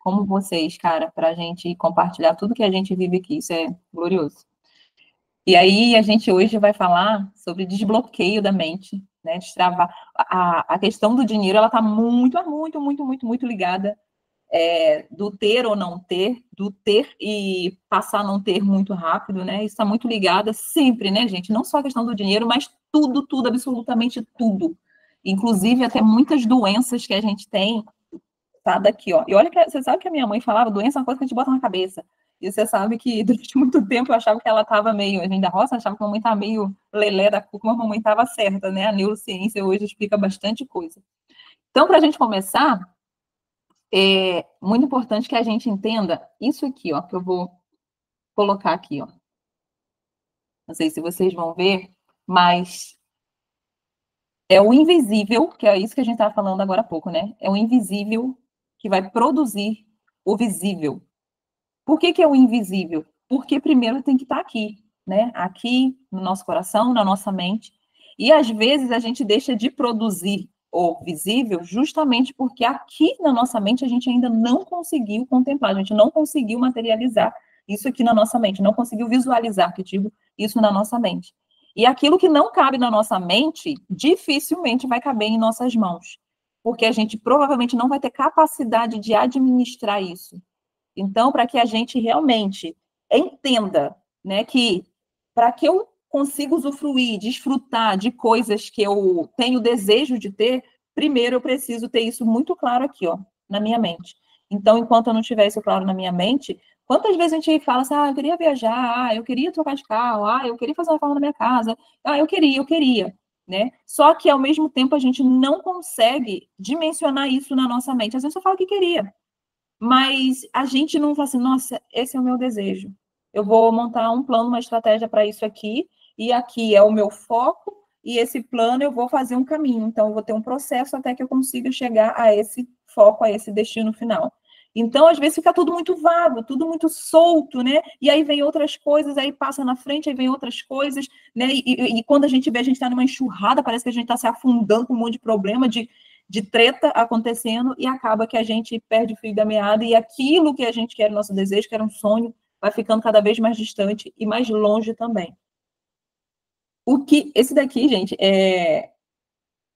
como vocês, cara, para a gente compartilhar tudo que a gente vive aqui. Isso é glorioso. E aí, a gente hoje vai falar sobre desbloqueio da mente, né? Destravar. A questão do dinheiro, ela está muito ligada do ter ou não ter, do ter e passar a não ter muito rápido, né? Isso está muito ligada sempre, né, gente? Não só a questão do dinheiro, mas tudo, absolutamente tudo. Inclusive, até muitas doenças que a gente tem, tá daqui, ó. E olha que você sabe que a minha mãe falava, doença é uma coisa que a gente bota na cabeça. E você sabe que durante muito tempo eu achava que ela estava meio, a gente da roça achava que a mamãe estava meio lelé da cuca, mas a mamãe estava certa, né? A neurociência hoje explica bastante coisa. Então, para a gente começar, é muito importante que a gente entenda isso aqui, ó, que eu vou colocar aqui, ó. Não sei se vocês vão ver, mas é o invisível, que é isso que a gente estava falando agora há pouco, né? É o invisível que vai produzir o visível. Por que é o invisível? Porque primeiro tem que estar aqui, né? Aqui no nosso coração, na nossa mente. E às vezes a gente deixa de produzir o visível justamente porque aqui na nossa mente a gente ainda não conseguiu contemplar, a gente não conseguiu materializar isso aqui na nossa mente, não conseguiu visualizar, que eu digo, isso na nossa mente. E aquilo que não cabe na nossa mente, dificilmente vai caber em nossas mãos, porque a gente provavelmente não vai ter capacidade de administrar isso. Então, para que a gente realmente entenda, né, que para que eu consiga usufruir, desfrutar de coisas que eu tenho desejo de ter, primeiro eu preciso ter isso muito claro aqui, ó, na minha mente. Então, enquanto eu não tiver isso claro na minha mente, quantas vezes a gente fala assim, eu queria viajar, eu queria trocar de carro, eu queria fazer uma reforma na minha casa, eu queria, né? Só que, ao mesmo tempo, a gente não consegue dimensionar isso na nossa mente. Às vezes eu falo que queria, mas a gente não fala assim, nossa, esse é o meu desejo. Eu vou montar um plano, uma estratégia para isso aqui, e aqui é o meu foco, e esse plano eu vou fazer um caminho. Então, eu vou ter um processo até que eu consiga chegar a esse foco, a esse destino final. Então, às vezes, fica tudo muito vago, tudo muito solto, né? E aí vem outras coisas, aí passa na frente, aí vem outras coisas, né? E quando a gente vê, a gente está numa enxurrada, parece que a gente está se afundando com um monte de problema, de treta acontecendo, e acaba que a gente perde o fio da meada, e aquilo que a gente quer, nosso desejo, que era um sonho, vai ficando cada vez mais distante e mais longe também. Esse daqui, gente,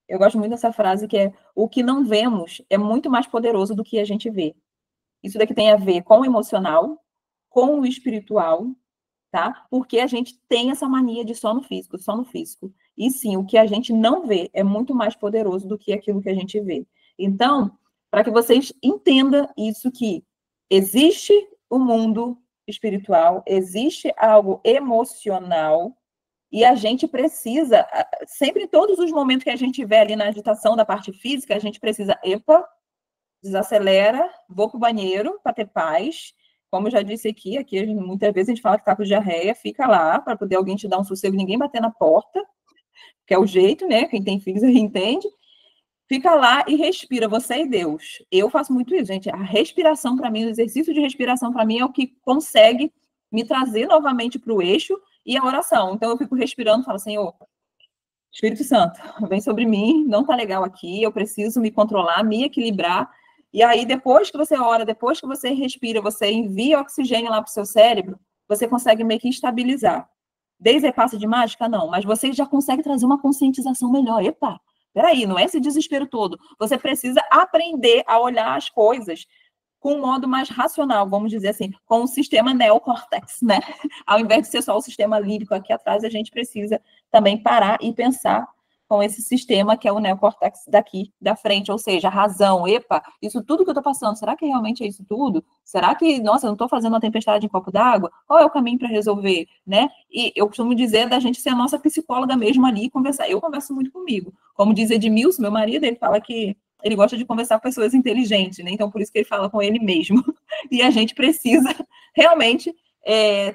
eu gosto muito dessa frase, que é: o que não vemos é muito mais poderoso do que a gente vê. Isso daqui tem a ver com o emocional, com o espiritual, tá? Porque a gente tem essa mania de só no físico, só no físico. E sim, o que a gente não vê é muito mais poderoso do que aquilo que a gente vê. Então, para que vocês entendam isso, que existe o mundo espiritual, existe algo emocional, e a gente precisa, sempre em todos os momentos que a gente tiver ali na agitação da parte física, a gente precisa, desacelera, vou para o banheiro para ter paz. Como eu já disse aqui muitas vezes a gente fala que está com diarreia, fica lá para poder alguém te dar um sossego, ninguém bater na porta, que é o jeito, né? Quem tem filhos aí entende. Fica lá e respira, você e Deus. Eu faço muito isso, gente. A respiração para mim, o exercício de respiração para mim é o que consegue me trazer novamente para o eixo e a oração. Então eu fico respirando, falo, Senhor, Espírito Santo, vem sobre mim, não tá legal aqui, eu preciso me controlar, me equilibrar. E aí, depois que você ora, depois que você respira, você envia oxigênio lá para o seu cérebro, você consegue meio que estabilizar. Desde passe de mágica, não, mas você já consegue trazer uma conscientização melhor. Epa, peraí, não é esse desespero todo. Você precisa aprender a olhar as coisas com um modo mais racional, vamos dizer assim, com o sistema neocórtex, né? Ao invés de ser só o sistema límbico aqui atrás, a gente precisa também parar e pensar com esse sistema que é o neocórtex daqui, da frente, ou seja, a razão, isso tudo que eu estou passando, será que realmente é isso tudo? Será que, nossa, eu não estou fazendo uma tempestade em copo d'água? Qual é o caminho para resolver, né? E eu costumo dizer da gente ser a nossa psicóloga mesmo ali e conversar. Eu converso muito comigo. Como diz Edmilson, meu marido, ele fala que ele gosta de conversar com pessoas inteligentes, né? Então, por isso que ele fala com ele mesmo. E a gente precisa realmente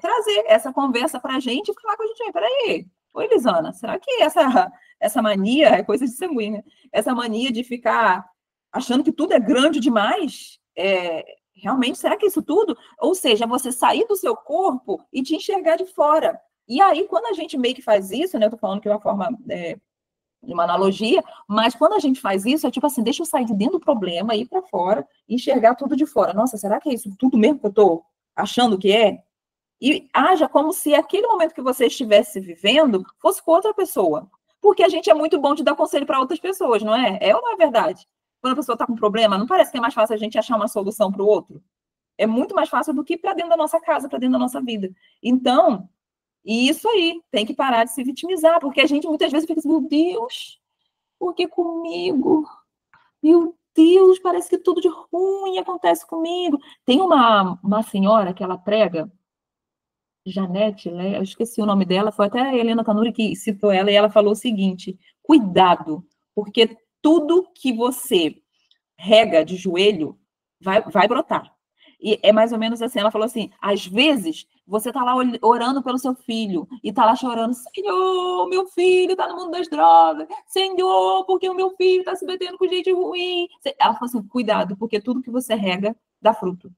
trazer essa conversa para a gente e falar com a gente. Peraí, oi, Lisana, será que essa mania é coisa de sanguínea? Essa mania de ficar achando que tudo é grande demais? Realmente, será que é isso tudo? Ou seja, você sair do seu corpo e te enxergar de fora. E aí, quando a gente meio que faz isso, né? Eu tô falando que é uma forma de uma analogia, mas quando a gente faz isso, é tipo assim, deixa eu sair de dentro do problema, ir para fora e enxergar tudo de fora. Nossa, será que é isso tudo mesmo que eu estou achando que é? E haja como se aquele momento que você estivesse vivendo fosse com outra pessoa. Porque a gente é muito bom de dar conselho para outras pessoas, não é? É ou não é verdade? Quando a pessoa está com um problema, não parece que é mais fácil a gente achar uma solução para o outro? É muito mais fácil do que para dentro da nossa casa, para dentro da nossa vida. Então, e isso aí, tem que parar de se vitimizar, porque a gente muitas vezes fica assim, meu Deus, por que comigo? Meu Deus, parece que tudo de ruim acontece comigo. Tem uma senhora que ela prega, Janete, né? Eu esqueci o nome dela, foi até a Helena Tanuri que citou ela, e ela falou o seguinte: cuidado, porque tudo que você rega de joelho vai brotar. E é mais ou menos assim, ela falou assim, às vezes você está lá orando pelo seu filho e está lá chorando, Senhor, meu filho está no mundo das drogas, Senhor, porque o meu filho está se metendo com gente ruim. Ela falou assim, cuidado, porque tudo que você rega dá fruto.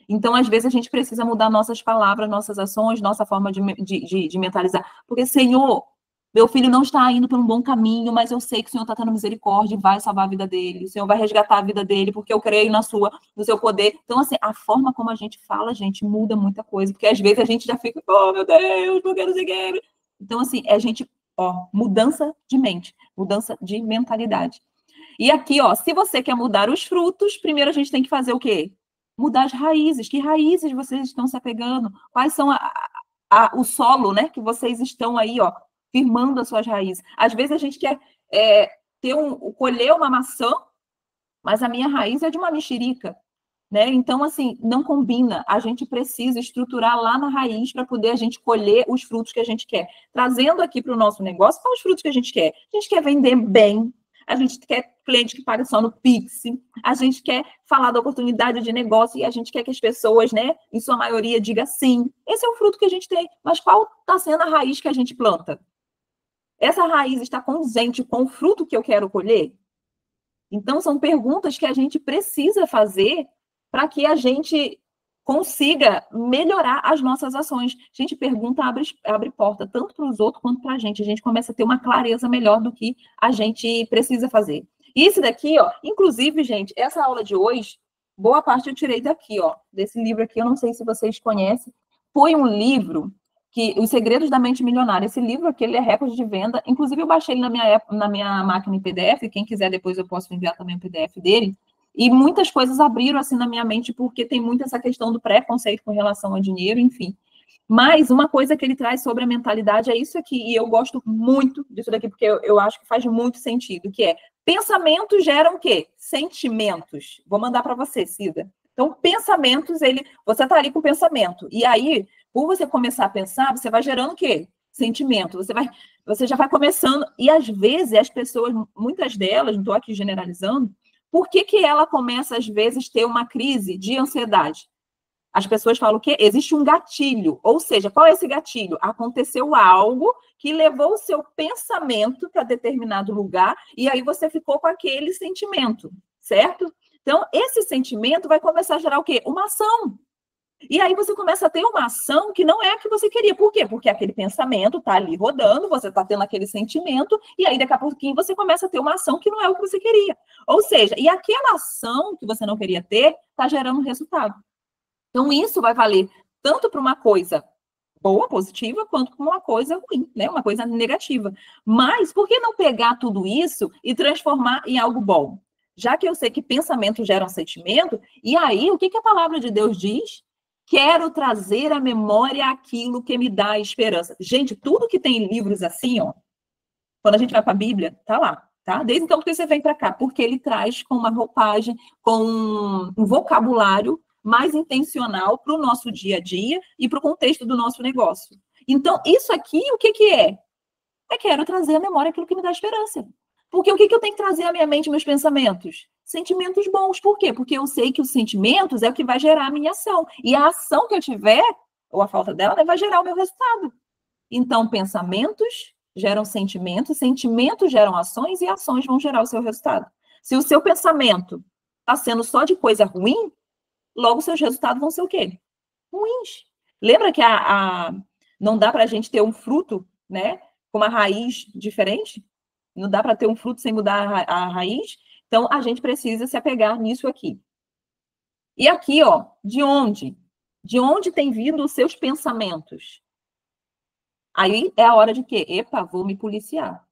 Então, às vezes, a gente precisa mudar nossas palavras, nossas ações, nossa forma de mentalizar. Porque, Senhor, meu filho não está indo por um bom caminho, mas eu sei que o Senhor está tendo misericórdia e vai salvar a vida dele. O Senhor vai resgatar a vida dele, porque eu creio no seu poder. Então, assim, a forma como a gente fala, gente, muda muita coisa. Porque, às vezes, a gente já fica, oh, meu Deus, porque não sei o que. Então, assim, a gente, ó, mudança de mente, mudança de mentalidade. E aqui, ó, se você quer mudar os frutos, primeiro a gente tem que fazer o quê? Mudar as raízes. Que raízes vocês estão se apegando? Quais são o solo, né? Que vocês estão aí, ó, firmando as suas raízes. Às vezes a gente quer colher uma maçã, mas a minha raiz é de uma mexerica, né? Então, assim, não combina. A gente precisa estruturar lá na raiz para poder a gente colher os frutos que a gente quer. Trazendo aqui para o nosso negócio, quais os frutos que a gente quer? A gente quer vender bem, a gente quer cliente que paga só no Pix, a gente quer falar da oportunidade de negócio e a gente quer que as pessoas, né, em sua maioria, diga sim. Esse é o fruto que a gente tem. Mas qual está sendo a raiz que a gente planta? Essa raiz está condizente com o fruto que eu quero colher? Então, são perguntas que a gente precisa fazer para que a gente consiga melhorar as nossas ações. A gente pergunta, abre porta, tanto para os outros quanto para a gente. A gente começa a ter uma clareza melhor do que a gente precisa fazer. E isso daqui, ó, inclusive, gente, essa aula de hoje, boa parte eu tirei daqui, ó, desse livro aqui, eu não sei se vocês conhecem, foi um livro que Os Segredos da Mente Milionária. Esse livro aqui, ele é recorde de venda. Inclusive, eu baixei ele na minha máquina em PDF. Quem quiser, depois eu posso enviar também o PDF dele. E muitas coisas abriram assim na minha mente, porque tem muito essa questão do preconceito com relação ao dinheiro, enfim. Mas uma coisa que ele traz sobre a mentalidade é isso aqui, e eu gosto muito disso daqui, porque eu acho que faz muito sentido, que é, pensamentos geram o quê? Sentimentos. Vou mandar para você, Cida. Então, pensamentos, você está ali com pensamento, e aí, por você começar a pensar, você vai gerando o quê? Sentimento. Você já vai começando, e às vezes as pessoas, muitas delas, não estou aqui generalizando, por que ela começa, às vezes, ter uma crise de ansiedade? As pessoas falam que existe um gatilho, ou seja, qual é esse gatilho? Aconteceu algo que levou o seu pensamento para determinado lugar, e aí você ficou com aquele sentimento, certo? Então, esse sentimento vai começar a gerar o quê? Uma ação. E aí você começa a ter uma ação que não é a que você queria. Por quê? Porque aquele pensamento está ali rodando, você está tendo aquele sentimento, e aí daqui a pouquinho você começa a ter uma ação que não é o que você queria. Ou seja, e aquela ação que você não queria ter está gerando um resultado. Então, isso vai valer tanto para uma coisa boa, positiva, quanto para uma coisa ruim, né? Uma coisa negativa. Mas por que não pegar tudo isso e transformar em algo bom? Já que eu sei que pensamento gera um sentimento, e aí o que a palavra de Deus diz? Quero trazer à memória aquilo que me dá esperança. Gente, tudo que tem livros assim, ó, quando a gente vai para a Bíblia, tá lá, tá? Desde então que você vem para cá, porque ele traz com uma roupagem, com um vocabulário mais intencional para o nosso dia a dia e para o contexto do nosso negócio. Então, isso aqui, o que é? Quero trazer à memória aquilo que me dá esperança. Porque o que eu tenho que trazer à minha mente, meus pensamentos? Sentimentos bons. Por quê? Porque eu sei que os sentimentos é o que vai gerar a minha ação. E a ação que eu tiver, ou a falta dela, vai gerar o meu resultado. Então, pensamentos geram sentimentos, sentimentos geram ações e ações vão gerar o seu resultado. Se o seu pensamento está sendo só de coisa ruim, logo seus resultados vão ser o quê? Ruins. Lembra que não dá para a gente ter um fruto, né, com uma raiz diferente? Não dá para ter um fruto sem mudar a raiz. Então, a gente precisa se apegar nisso aqui. E aqui, ó, de onde? De onde tem vindo os seus pensamentos? Aí é a hora de quê? Epa, vou me policiar.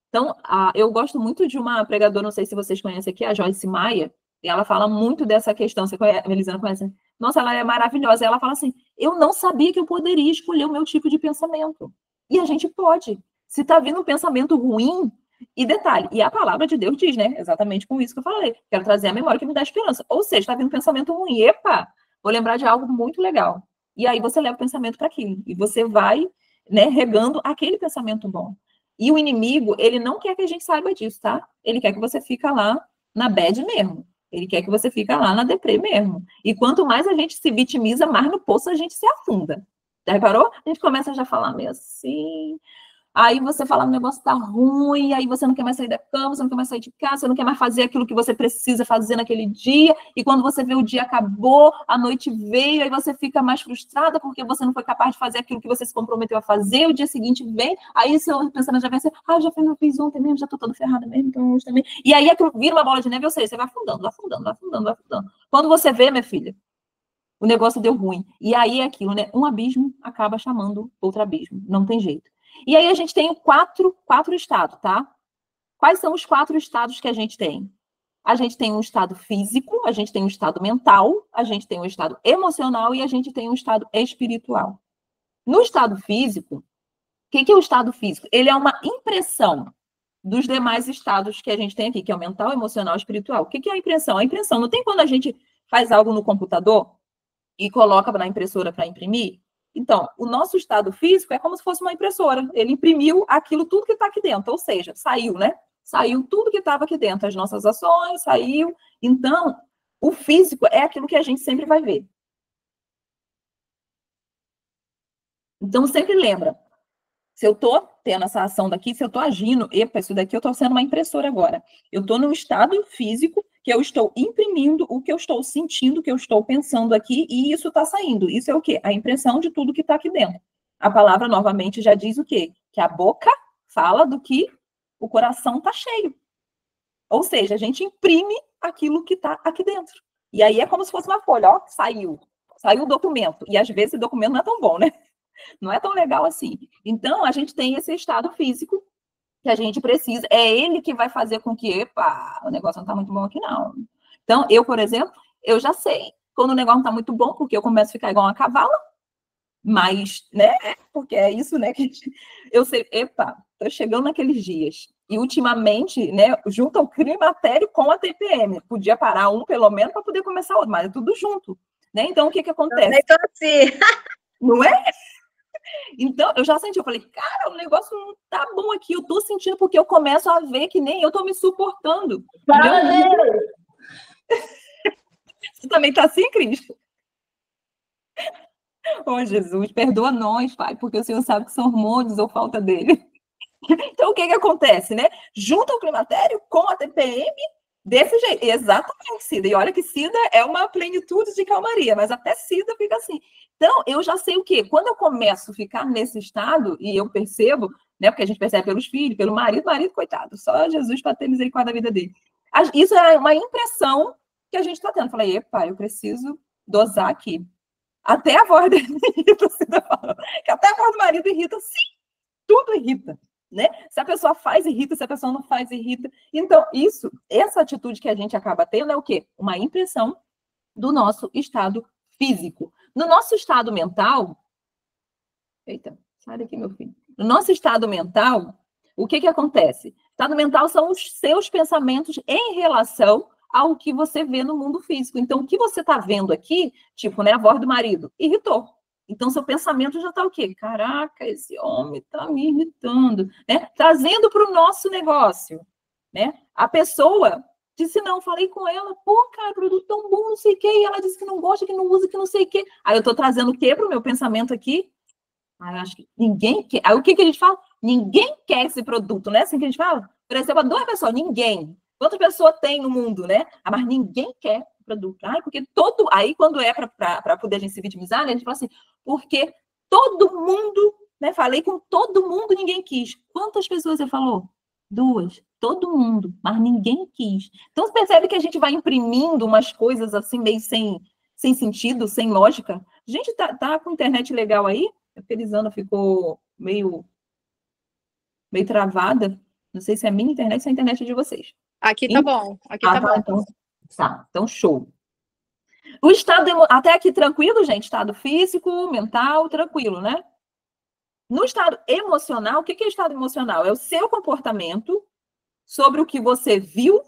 Então, eu gosto muito de uma pregadora, não sei se vocês conhecem aqui, a Joyce Meyer, e ela fala muito dessa questão. Você conhece, Melisana conhece? Nossa, ela é maravilhosa. Ela fala assim, eu não sabia que eu poderia escolher o meu tipo de pensamento. E a gente pode. Se está vindo um pensamento ruim, e detalhe, e a palavra de Deus diz, né? Exatamente com isso que eu falei. Quero trazer a memória que me dá esperança. Ou seja, está vindo um pensamento ruim. Epa, vou lembrar de algo muito legal. E aí você leva o pensamento para aquilo. E você vai, né, regando aquele pensamento bom. E o inimigo, ele não quer que a gente saiba disso, tá? Ele quer que você fica lá na bad mesmo. Ele quer que você fica lá na deprê mesmo. E quanto mais a gente se vitimiza, mais no poço a gente se afunda. Já reparou? A gente começa já a falar meio assim. Aí você fala, o negócio tá ruim, aí você não quer mais sair da cama, você não quer mais sair de casa, você não quer mais fazer aquilo que você precisa fazer naquele dia, e quando você vê o dia acabou, a noite veio, aí você fica mais frustrada porque você não foi capaz de fazer aquilo que você se comprometeu a fazer, o dia seguinte vem, aí seu pensamento já vem assim, já fiz ontem mesmo, já tô toda ferrada mesmo, então hoje também. E aí aquilo vira uma bola de neve, ou seja, você vai afundando, vai afundando, vai afundando, vai afundando. Quando você vê, minha filha, o negócio deu ruim. E aí é aquilo, né? Um abismo acaba chamando outro abismo, não tem jeito. E aí a gente tem quatro estados, tá? Quais são os 4 estados que a gente tem? A gente tem um estado físico, a gente tem um estado mental, a gente tem um estado emocional e a gente tem um estado espiritual. No estado físico, o que é o estado físico? Ele é uma impressão dos demais estados que a gente tem aqui, que é o mental, emocional e espiritual. O que é a impressão? A impressão, não tem quando a gente faz algo no computador e coloca na impressora para imprimir? Então, o nosso estado físico é como se fosse uma impressora. Ele imprimiu aquilo tudo que está aqui dentro, ou seja, saiu, né? Saiu tudo que estava aqui dentro, as nossas ações, saiu. Então, o físico é aquilo que a gente sempre vai ver. Então, sempre lembra, se eu estou tendo essa ação daqui, se eu estou agindo, epa, isso daqui eu estou sendo uma impressora agora. Eu estou num estado físico que eu estou imprimindo o que eu estou sentindo, o que eu estou pensando aqui, e isso está saindo. Isso é o quê? A impressão de tudo que está aqui dentro. A palavra, novamente, já diz o quê? Que a boca fala do que o coração está cheio. Ou seja, a gente imprime aquilo que está aqui dentro. E aí é como se fosse uma folha, ó, saiu. Saiu o documento. E às vezes esse documento não é tão bom, né? Não é tão legal assim. Então, a gente tem esse estado físico que a gente precisa. É ele que vai fazer com que, epa, o negócio não está muito bom aqui, não. Então, eu, por exemplo, eu já sei quando o negócio não está muito bom, porque eu começo a ficar igual uma cavala, mas, né, porque é isso, né, que eu sei, epa, estou chegando naqueles dias. E, ultimamente, né, junta o climatério com a TPM. Podia parar um, pelo menos, para poder começar outro, mas é tudo junto. Né? Então, o que acontece? Então, assim... Não é? Então, eu já senti, eu falei, cara, o negócio não tá bom aqui, eu tô sentindo porque eu começo a ver que nem eu tô me suportando. Fala, Deus! Você também tá assim, Cristo? Oh, Jesus, perdoa nós, Pai, porque o Senhor sabe que são hormônios ou falta dele. Então, o que acontece, né? Junta o climatério com a TPM desse jeito. Exatamente, Cida. E olha que Cida é uma plenitude de calmaria, mas até Cida fica assim. Então, eu já sei o quê? Quando eu começo a ficar nesse estado, e eu percebo, né? Porque a gente percebe pelos filhos, pelo marido, coitado, só Jesus para ter misericórdia da vida dele. Isso é uma impressão que a gente está tendo. Eu falei, epa, eu preciso dosar aqui. Até a voz dele irrita, Cida falando. Que até a voz do marido irrita, sim, tudo irrita. Né? Se a pessoa faz, irrita, se a pessoa não faz, irrita. Então, essa atitude que a gente acaba tendo é o quê? Uma impressão do nosso estado físico. No nosso estado mental, eita, sai daqui, meu filho. No nosso estado mental, o que acontece? Estado mental são os seus pensamentos em relação ao que você vê no mundo físico. Então, o que você está vendo aqui, tipo, né, a voz do marido, irritou. Então, seu pensamento já está o quê? Caraca, esse homem está me irritando, né? Trazendo para o nosso negócio, né? A pessoa disse, não, falei com ela, pô, cara, produto tão bom, não sei o quê, e ela disse que não gosta, que não usa, que não sei o quê. Aí eu estou trazendo o quê para o meu pensamento aqui? Aí eu acho que ninguém quer. Aí o que a gente fala? Ninguém quer esse produto, né? Assim que a gente fala? Por exemplo, 2 pessoas, ninguém. Quantas pessoas tem no mundo, né? Mas ninguém quer produto. Porque todo... Aí, quando é para poder a gente se vitimizar, né, a gente fala assim, porque todo mundo, né? Falei com todo mundo, ninguém quis. Quantas pessoas você falou? 2, todo mundo, mas ninguém quis. Então, você percebe que a gente vai imprimindo umas coisas assim, meio sem sentido, sem lógica. Gente, tá com internet legal aí? A Felizana ficou meio travada. Não sei se é a minha internet ou se é a internet de vocês. Aqui tá bom, aqui tá bom. Então show. O estado, até aqui tranquilo, gente? Estado físico, mental, tranquilo, né? No estado emocional, o que é estado emocional? É o seu comportamento sobre o que você viu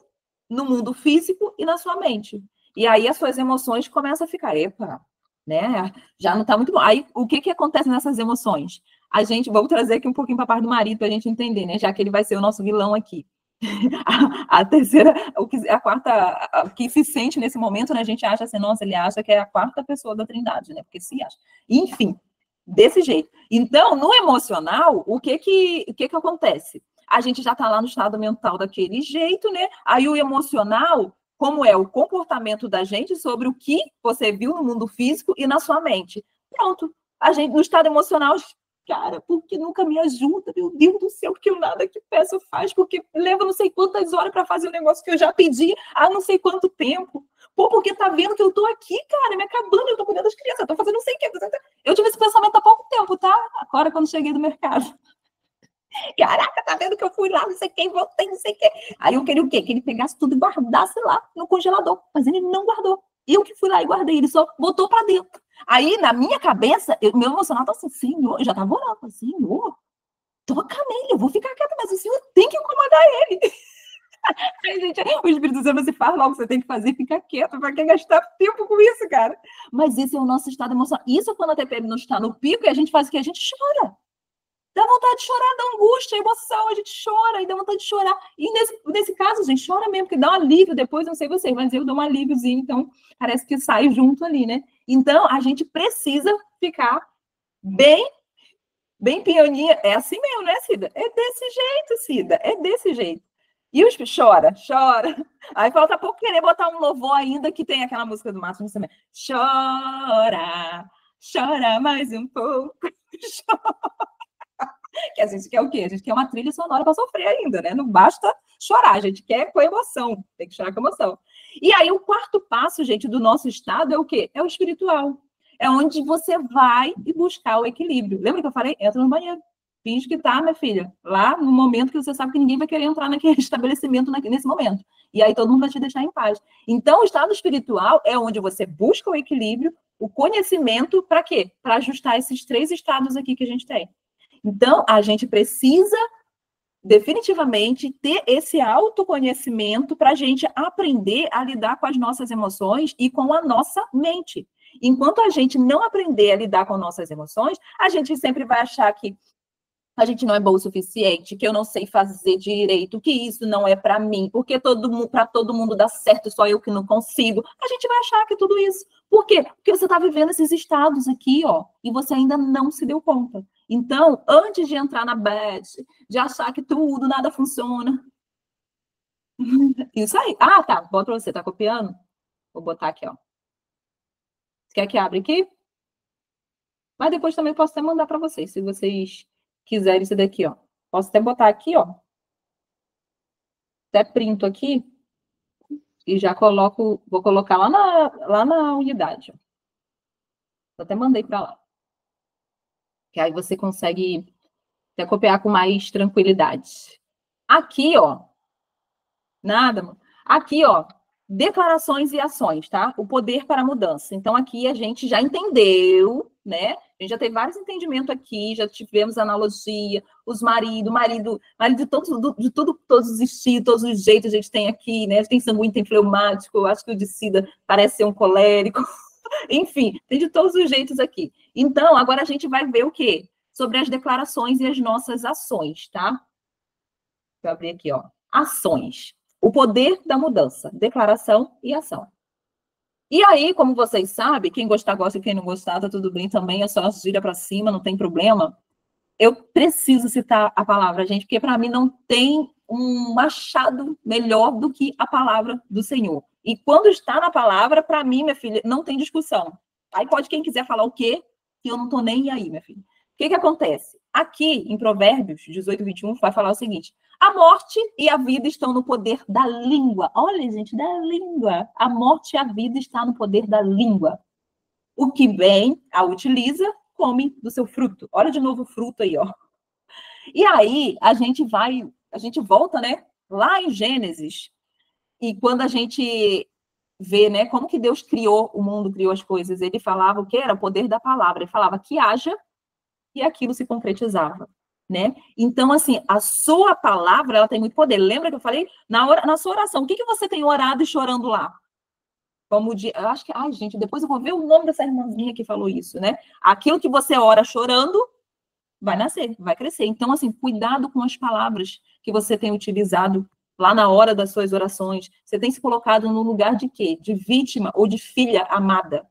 no mundo físico e na sua mente. E aí as suas emoções começam a ficar, epa, né? Já não tá muito bom. Aí o que acontece nessas emoções? Vamos trazer aqui um pouquinho para a parte do marido para a gente entender, né? Já que ele vai ser o nosso vilão aqui. A terceira, a quarta, o que se sente nesse momento, né? A gente acha assim, nossa, ele acha que é a quarta pessoa da Trindade, né? Porque se acha. Enfim, desse jeito. Então, no emocional, o que acontece? A gente já está lá no estado mental daquele jeito, né? Aí o emocional, como é o comportamento da gente sobre o que você viu no mundo físico e na sua mente. Pronto. A gente, no estado emocional, cara, porque nunca me ajuda, meu Deus do céu, porque eu nada que peço faz, porque leva não sei quantas horas para fazer um negócio que eu já pedi há não sei quanto tempo. Pô, porque tá vendo que eu tô aqui, cara, me acabando, eu tô cuidando das crianças, eu tô fazendo não sei o que. Eu tive esse pensamento há pouco tempo, tá? Agora, quando cheguei do mercado. Caraca, tá vendo que eu fui lá, não sei quem, voltei, não sei o quê. Aí eu queria o quê? Que ele pegasse tudo e guardasse lá no congelador. Mas ele não guardou. Eu que fui lá e guardei, ele só botou para dentro. Aí, na minha cabeça, meu emocional tá assim, Senhor, eu já tava orando, Senhor, toca nele, eu vou ficar quieta, mas o Senhor tem que incomodar ele. Aí, gente, o Espírito Santo se fala logo, você tem que fazer, fica quieto, para que gastar tempo com isso, cara? Mas esse é o nosso estado emocional. Isso é quando a TPM não está no pico e a gente faz o que? A gente chora. Dá vontade de chorar, dá angústia, emoção, a gente chora e dá vontade de chorar. E nesse caso, a gente chora mesmo, porque dá um alívio depois, não sei vocês, mas eu dou um alíviozinho, então parece que sai junto ali, né? Então, a gente precisa ficar bem pioninha. É assim mesmo, né, Cida? É desse jeito, Cida, é desse jeito. E os chora. Aí falta pouco querer botar um louvor ainda, que tem aquela música do Márcio também. Chora mais um pouco, chora. Que a gente quer o quê? A gente quer uma trilha sonora para sofrer ainda, né? Não basta chorar, a gente quer com emoção, tem que chorar com emoção. E aí o quarto passo, gente, do nosso estado é o quê? É o espiritual. É onde você vai e buscar o equilíbrio. Lembra que eu falei? Entra no banheiro. Finge que tá, minha filha, lá no momento que você sabe que ninguém vai querer entrar naquele estabelecimento nesse momento. E aí todo mundo vai te deixar em paz. Então, o estado espiritual é onde você busca o equilíbrio, o conhecimento, para quê? Para ajustar esses 3 estados aqui que a gente tem. Então, a gente precisa definitivamente ter esse autoconhecimento para a gente aprender a lidar com as nossas emoções e com a nossa mente. Enquanto a gente não aprender a lidar com nossas emoções, a gente sempre vai achar que a gente não é bom o suficiente, que eu não sei fazer direito, que isso não é para mim, porque para todo mundo dá certo, só eu que não consigo. A gente vai achar que tudo isso. Por quê? Porque você está vivendo esses estados aqui, ó, e você ainda não se deu conta. Então, antes de entrar na bad, de achar que tudo, nada funciona. Isso aí. Ah, tá. Bota para você. Tá copiando? Vou botar aqui, ó. Quer que abra aqui? Mas depois também posso até mandar para vocês, se vocês quiserem isso daqui, ó. Posso até botar aqui, ó. Até printo aqui. E já coloco, vou colocar lá na unidade. Eu até mandei para lá. Que aí você consegue até copiar com mais tranquilidade. Aqui, ó. Nada, mano. Aqui, ó. Declarações e ações, tá? O poder para a mudança. Então, aqui a gente já entendeu, né? A gente já teve vários entendimentos aqui, já tivemos analogia, os marido de todos os estilos, todos os jeitos a gente tem aqui, né? Tem sanguíneo, tem fleumático, eu acho que o de Cida parece ser um colérico. Enfim, tem de todos os jeitos aqui. Então, agora a gente vai ver o quê? Sobre as declarações e as nossas ações, tá? Deixa eu abrir aqui, ó. Ações. O poder da mudança, declaração e ação. E aí, como vocês sabem, quem gostar, gosta, e quem não gostar, tá tudo bem também, é só gira para cima, não tem problema. Eu preciso citar a palavra, gente, porque para mim não tem um machado melhor do que a palavra do Senhor. E quando está na palavra, para mim, minha filha, não tem discussão. Aí pode quem quiser falar o quê, que eu não tô nem aí, minha filha. O que acontece? Aqui, em Provérbios 18, 21, vai falar o seguinte: A morte e a vida estão no poder da língua. Olha, gente, da língua. A morte e a vida estão no poder da língua. O que bem a utiliza, come do seu fruto. Olha de novo o fruto aí, ó. E aí, a gente volta, né, lá em Gênesis, e quando a gente vê, né, como que Deus criou o mundo, criou as coisas, ele falava o que era o poder da palavra, ele falava que haja, e aquilo se concretizava, né? Então, assim, a sua palavra, ela tem muito poder. Lembra que eu falei? Na sua oração, o que você tem orado e chorando lá? Como eu acho que, ai, gente, depois eu vou ver o nome dessa irmãzinha que falou isso, né? Aquilo que você ora chorando, vai nascer, vai crescer. Então, assim, cuidado com as palavras que você tem utilizado lá na hora das suas orações. Você tem se colocado no lugar de quê? De vítima ou de filha amada.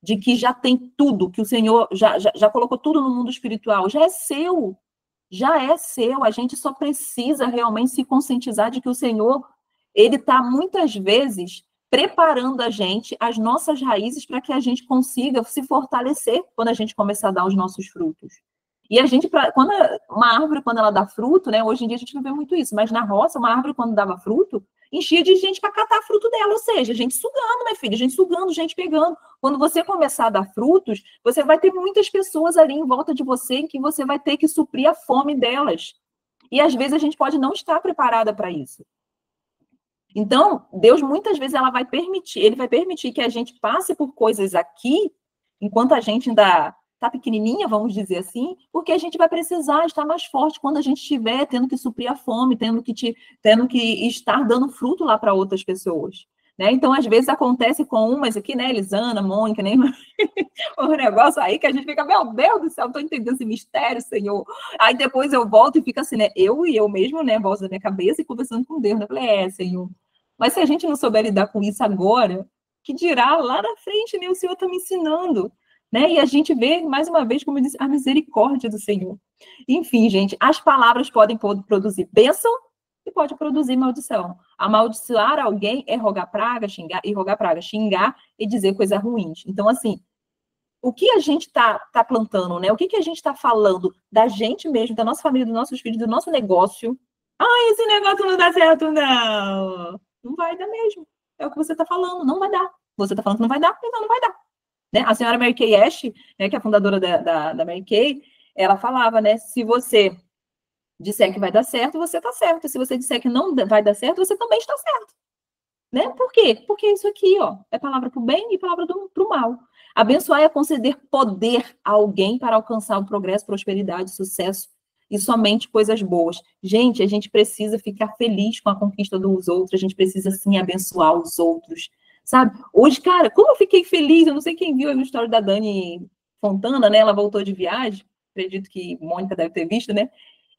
De que já tem tudo, que o Senhor já colocou tudo no mundo espiritual. Já é seu. Já é seu. A gente só precisa realmente se conscientizar de que o Senhor, ele está muitas vezes preparando a gente, as nossas raízes, para que a gente consiga se fortalecer quando a gente começar a dar os nossos frutos. E a gente, uma árvore, quando ela dá fruto, né? Hoje em dia a gente não vê muito isso, mas na roça, uma árvore, quando dava fruto, enchia de gente para catar fruto dela, ou seja, gente sugando, minha filha, gente sugando, gente pegando. Quando você começar a dar frutos, você vai ter muitas pessoas ali em volta de você em que você vai ter que suprir a fome delas. E às vezes a gente pode não estar preparada para isso. Então, Deus muitas vezes ele vai permitir que a gente passe por coisas aqui, enquanto a gente ainda está pequenininha, vamos dizer assim, porque a gente vai precisar estar mais forte quando a gente estiver tendo que suprir a fome, tendo que estar dando fruto lá para outras pessoas. Né? Então, às vezes acontece com umas aqui, né, Elisana, Mônica, nem o negócio aí que a gente fica, meu Deus do céu, não estou entendendo esse mistério, Senhor. Aí depois eu volto e fico assim, né, eu mesmo, né, volto da minha cabeça e conversando com Deus, né, eu falei, Senhor, mas se a gente não souber lidar com isso agora, que dirá lá na frente, né, o Senhor está me ensinando. Né? E a gente vê, mais uma vez, como eu disse, a misericórdia do Senhor. Enfim, gente, as palavras podem produzir bênção e pode produzir maldição. Amaldiçoar alguém é rogar praga, xingar e dizer coisas ruins. Então, assim, o que a gente está plantando, né? O que a gente está falando da gente mesmo, da nossa família, dos nossos filhos, do nosso negócio? Ah, esse negócio não dá certo, não. Não vai dar mesmo. É o que você está falando, não vai dar. Você está falando que não vai dar, então não vai dar. Né? A senhora Mary Kay Ash, né, que é a fundadora da Mary Kay, ela falava, né, se você disser que vai dar certo, você está certo. Se você disser que não vai dar certo, você também está certo. Né? Por quê? Porque isso aqui, ó, é palavra para o bem e palavra para o mal. Abençoar é conceder poder a alguém para alcançar o progresso, prosperidade, sucesso e somente coisas boas. Gente, a gente precisa ficar feliz com a conquista dos outros, a gente precisa, sim, abençoar os outros. Sabe? Hoje, cara, como eu fiquei feliz, eu não sei quem viu a história da Dani Fontana, né? Ela voltou de viagem, acredito que Mônica deve ter visto, né?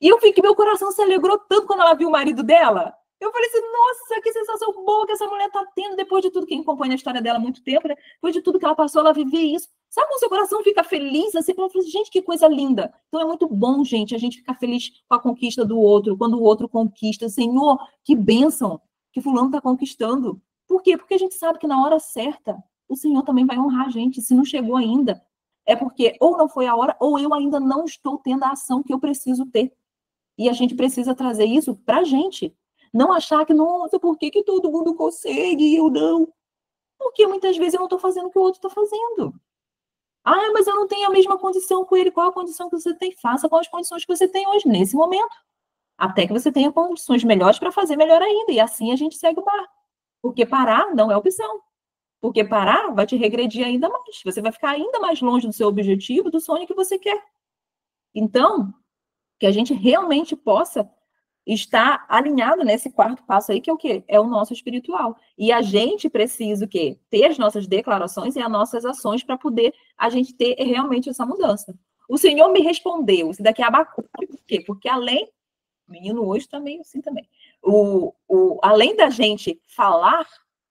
E eu vi que meu coração se alegrou tanto quando ela viu o marido dela. Eu falei assim, nossa, que sensação boa que essa mulher tá tendo, depois de tudo, quem acompanha a história dela há muito tempo, né? Depois de tudo que ela passou, ela viveu isso. Sabe quando seu coração fica feliz? Assim, eu falei, gente, que coisa linda. Então é muito bom, gente, a gente ficar feliz com a conquista do outro, quando o outro conquista. Senhor, que bênção que fulano tá conquistando. Por quê? Porque a gente sabe que na hora certa, o Senhor também vai honrar a gente. Se não chegou ainda, é porque ou não foi a hora, ou eu ainda não estou tendo a ação que eu preciso ter. E a gente precisa trazer isso para a gente. Não achar que, nossa, por que todo mundo consegue e eu não? Porque muitas vezes eu não estou fazendo o que o outro está fazendo. Ah, mas eu não tenho a mesma condição com ele. Qual a condição que você tem? Faça com as condições que você tem hoje, nesse momento. Até que você tenha condições melhores para fazer melhor ainda. E assim a gente segue o barco. Porque parar não é opção. Porque parar vai te regredir ainda mais. Você vai ficar ainda mais longe do seu objetivo, do sonho que você quer. Então, que a gente realmente possa estar alinhado nesse quarto passo aí, que é o quê? É o nosso espiritual. E a gente precisa o quê? Ter as nossas declarações e as nossas ações para poder a gente ter realmente essa mudança. O Senhor me respondeu, isso daqui é Abacuque. Por quê? Porque além, o menino hoje também assim também, além da gente falar,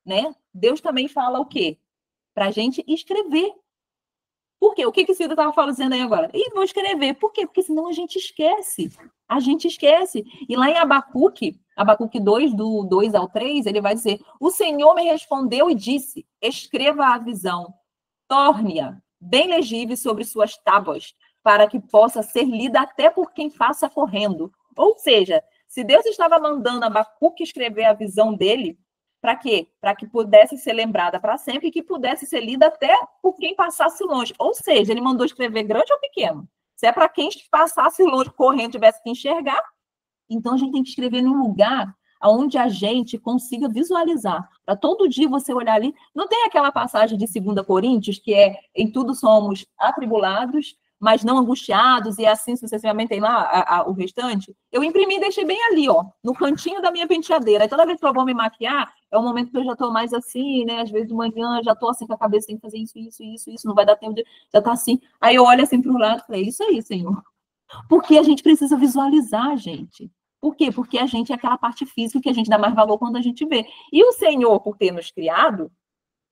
né? Deus também fala o quê? Para a gente escrever. Por quê? O que Cida estava falando aí agora? E vou escrever. Por quê? Porque senão a gente esquece. A gente esquece. E lá em Abacuque 2, do 2 ao 3, ele vai dizer, o Senhor me respondeu e disse, escreva a visão, torne-a bem legível sobre suas tábuas, para que possa ser lida até por quem faça correndo. Ou seja, Se Deus estava mandando Abacuque escrever a visão dele, para quê? Para que pudesse ser lembrada para sempre e que pudesse ser lida até por quem passasse longe. Ou seja, ele mandou escrever grande ou pequeno. Se é para quem passasse longe, correndo, tivesse que enxergar, então a gente tem que escrever num lugar onde a gente consiga visualizar. Para todo dia você olhar ali. Não tem aquela passagem de 2 Coríntios, que é em tudo somos atribulados, mas não angustiados, e assim sucessivamente tem lá o restante. Eu imprimi e deixei bem ali, ó, no cantinho da minha penteadeira. Aí toda vez que eu vou me maquiar, é um momento que eu já estou mais assim, né? Às vezes de manhã, já estou assim com a cabeça, tem que fazer isso, não vai dar tempo de... Já está assim. Aí eu olho assim para o lado e falei, isso aí, Senhor. Porque a gente precisa visualizar, gente. Por quê? Porque a gente é aquela parte física que a gente dá mais valor quando a gente vê. E o Senhor, por ter nos criado,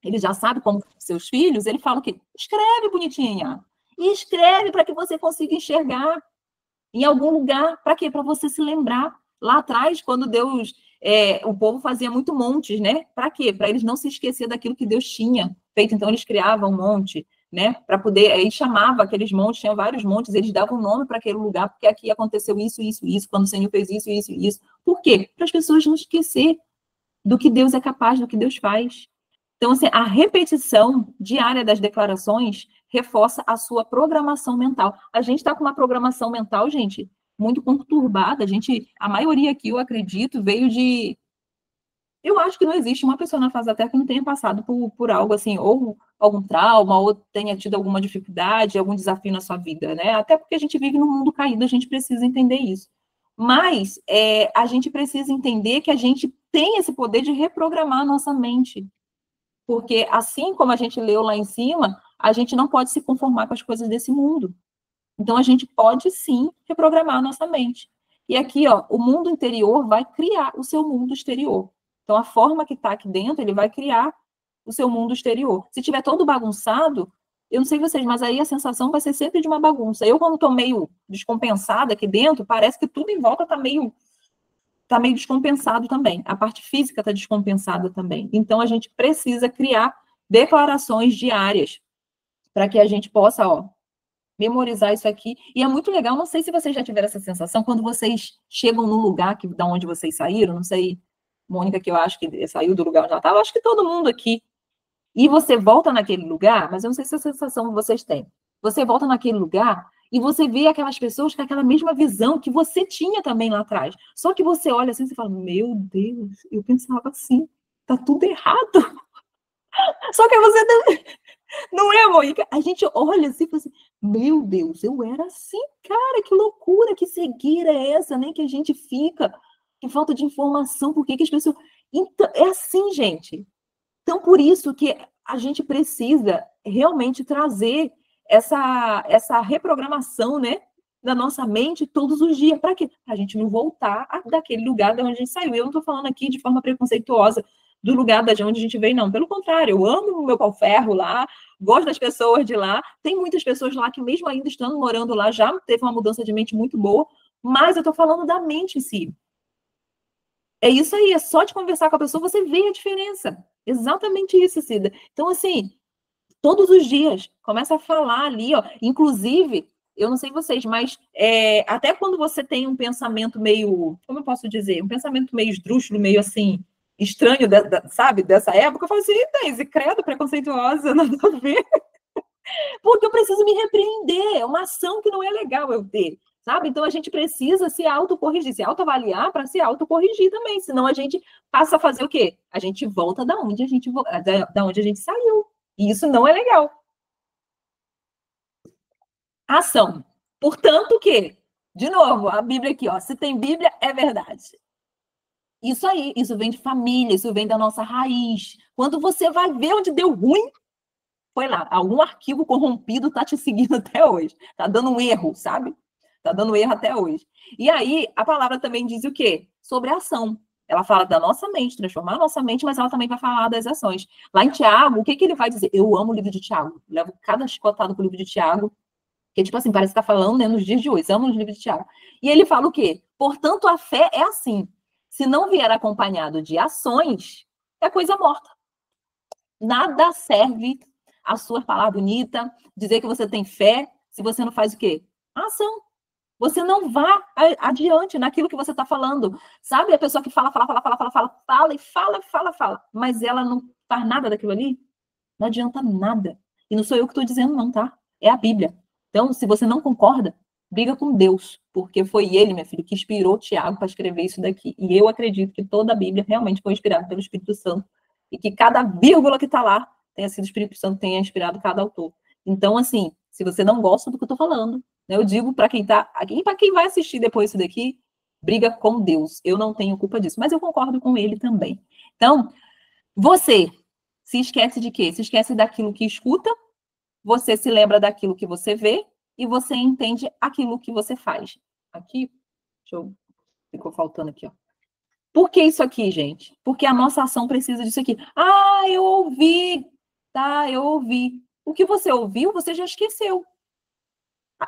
ele já sabe como seus filhos, ele fala o quê? Escreve, bonitinha. E escreve para que você consiga enxergar em algum lugar. Para quê? Para você se lembrar. Lá atrás, quando Deus... o povo fazia muito montes, né? Para quê? Para eles não se esquecer daquilo que Deus tinha feito. Então, eles criavam um monte, né? Para poder... Aí chamava aqueles montes, tinha vários montes, eles davam um nome para aquele lugar, porque aqui aconteceu isso, quando o Senhor fez isso. Por quê? Para as pessoas não esquecer do que Deus é capaz, do que Deus faz. Então, assim, a repetição diária das declarações reforça a sua programação mental. A gente está com uma programação mental, gente, muito conturbada. A maioria aqui, eu acredito, veio de... Eu acho que não existe uma pessoa na face da Terra que não tenha passado por algo assim, ou algum trauma, ou tenha tido alguma dificuldade, algum desafio na sua vida, né? Até porque a gente vive num mundo caído, a gente precisa entender isso. Mas a gente precisa entender que a gente tem esse poder de reprogramar a nossa mente. Porque, assim como a gente leu lá em cima, a gente não pode se conformar com as coisas desse mundo. Então, a gente pode, sim, reprogramar a nossa mente. E aqui, ó, o mundo interior vai criar o seu mundo exterior. Então, a forma que está aqui dentro, ele vai criar o seu mundo exterior. Se tiver todo bagunçado, eu não sei vocês, mas aí a sensação vai ser sempre de uma bagunça. Eu, quando estou meio descompensada aqui dentro, parece que tudo em volta está meio descompensado também. A parte física está descompensada também. Então, a gente precisa criar declarações diárias para que a gente possa, ó, memorizar isso aqui. E é muito legal, não sei se vocês já tiveram essa sensação, quando vocês chegam no lugar da onde vocês saíram, não sei, Mônica, que eu acho que saiu do lugar onde ela estava, acho que todo mundo aqui. E você volta naquele lugar, mas eu não sei se essa sensação vocês têm. Você volta naquele lugar e você vê aquelas pessoas com aquela mesma visão que você tinha também lá atrás. Só que você olha assim e fala, meu Deus, eu pensava assim, tá tudo errado. Só que você não é, Mônica? A gente olha assim e fala assim, meu Deus, eu era assim, cara, que loucura, que cegueira é essa, né? Que a gente fica, que falta de informação, por que as pessoas... Então, é assim, gente. Então, por isso que a gente precisa realmente trazer essa reprogramação, né, da nossa mente todos os dias. Para quê? Para a gente não voltar daquele lugar de onde a gente saiu. Eu não estou falando aqui de forma preconceituosa do lugar de onde a gente veio, não. Pelo contrário, eu amo o meu pau-ferro lá, gosto das pessoas de lá. Tem muitas pessoas lá que, mesmo ainda estando morando lá, já teve uma mudança de mente muito boa, mas eu estou falando da mente em si. É isso aí, é só de conversar com a pessoa, você vê a diferença. Exatamente isso, Cida. Então, assim, todos os dias, começa a falar ali, ó. Inclusive, eu não sei vocês, mas até quando você tem um pensamento meio, como eu posso dizer? Um pensamento meio esdrúxulo, meio assim, estranho, sabe, dessa época, eu falo assim, esse credo preconceituosa, nada a ver. Porque eu preciso me repreender, é uma ação que não é legal eu ter. Sabe? Então, a gente precisa se autocorrigir, se autoavaliar para se autocorrigir também. Senão, a gente passa a fazer o quê? A gente volta da onde a gente saiu. E isso não é legal. Ação. Portanto, o quê? De novo, a Bíblia aqui, ó. Se tem Bíblia, é verdade. Isso aí, isso vem de família, isso vem da nossa raiz. Quando você vai ver onde deu ruim, foi lá. Algum arquivo corrompido está te seguindo até hoje. Está dando um erro, sabe? Está dando erro até hoje. E aí, a palavra também diz o quê? Sobre a ação. Ela fala da nossa mente, transformar a nossa mente, mas ela também vai falar das ações. Lá em Tiago, o que ele vai dizer? Eu amo o livro de Tiago. Eu levo cada chicotada com o livro de Tiago, que, tipo assim, parece que está falando, né, nos dias de hoje. Eu amo o livro de Tiago. E ele fala o quê? Portanto, a fé é assim. Se não vier acompanhado de ações, é coisa morta. Nada serve a sua palavra bonita, dizer que você tem fé, se você não faz o quê? A ação. Você não vá adiante naquilo que você está falando. Sabe a pessoa que fala, mas ela não faz nada daquilo ali? Não adianta nada. E não sou eu que estou dizendo, não, tá? É a Bíblia. Então, se você não concorda, briga com Deus, porque foi ele, minha filha, que inspirou Tiago para escrever isso daqui. E eu acredito que toda a Bíblia realmente foi inspirada pelo Espírito Santo e que cada vírgula que está lá tenha sido o Espírito Santo que tenha inspirado cada autor. Então, assim, se você não gosta do que eu estou falando, né, eu digo para quem está aqui, para quem vai assistir depois isso daqui, briga com Deus. Eu não tenho culpa disso, mas eu concordo com ele também. Então, você se esquece de quê? Se esquece daquilo que escuta, você se lembra daquilo que você vê e você entende aquilo que você faz. Aqui, ficou faltando aqui, ó. Por que isso aqui, gente? Porque a nossa ação precisa disso aqui. Ah, eu ouvi, tá? Eu ouvi. O que você ouviu, você já esqueceu.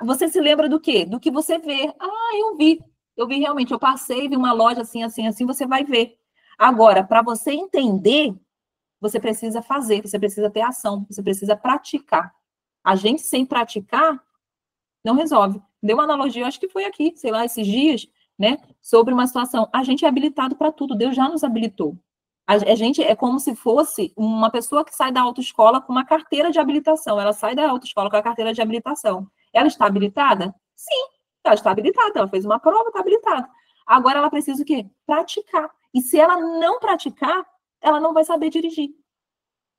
Você se lembra do quê? Do que você vê. Ah, eu vi. Eu vi realmente, eu passei, vi uma loja assim, assim, assim, você vai ver. Agora, para você entender, você precisa fazer, você precisa ter ação, você precisa praticar. A gente sem praticar não resolve. Deu uma analogia, acho que foi aqui, sei lá, esses dias, né, sobre uma situação. A gente é habilitado para tudo, Deus já nos habilitou. A gente é como se fosse uma pessoa que sai da autoescola com uma carteira de habilitação. Ela sai da autoescola com a carteira de habilitação. Ela está habilitada? Sim, ela está habilitada. Ela fez uma prova, está habilitada. Agora ela precisa o quê? Praticar. E se ela não praticar, ela não vai saber dirigir.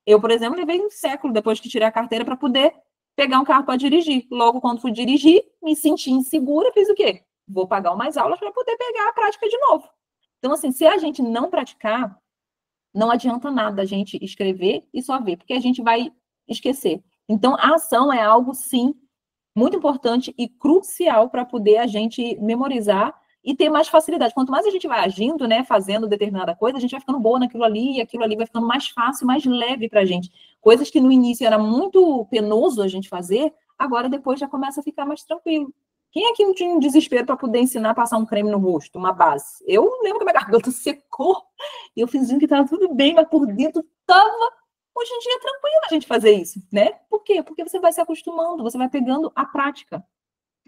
Eu, por exemplo, levei um século depois que tirei a carteira para poder pegar um carro para dirigir. Logo, quando fui dirigir, me senti insegura, fiz o quê? Vou pagar umas aulas para poder pegar a prática de novo. Então, assim, se a gente não praticar, não adianta nada a gente escrever e só ver, porque a gente vai esquecer. Então, a ação é algo, sim, muito importante e crucial para poder a gente memorizar e ter mais facilidade. Quanto mais a gente vai agindo, né, fazendo determinada coisa, a gente vai ficando boa naquilo ali, e aquilo ali vai ficando mais fácil, mais leve para a gente. Coisas que no início era muito penoso a gente fazer, agora depois já começa a ficar mais tranquilo. Quem aqui não tinha um desespero para poder ensinar a passar um creme no rosto, uma base? Eu lembro que a minha garganta secou, e eu fingindo que estava tudo bem, mas por dentro estava. Hoje em dia é tranquilo a gente fazer isso, né? Por quê? Porque você vai se acostumando, você vai pegando a prática.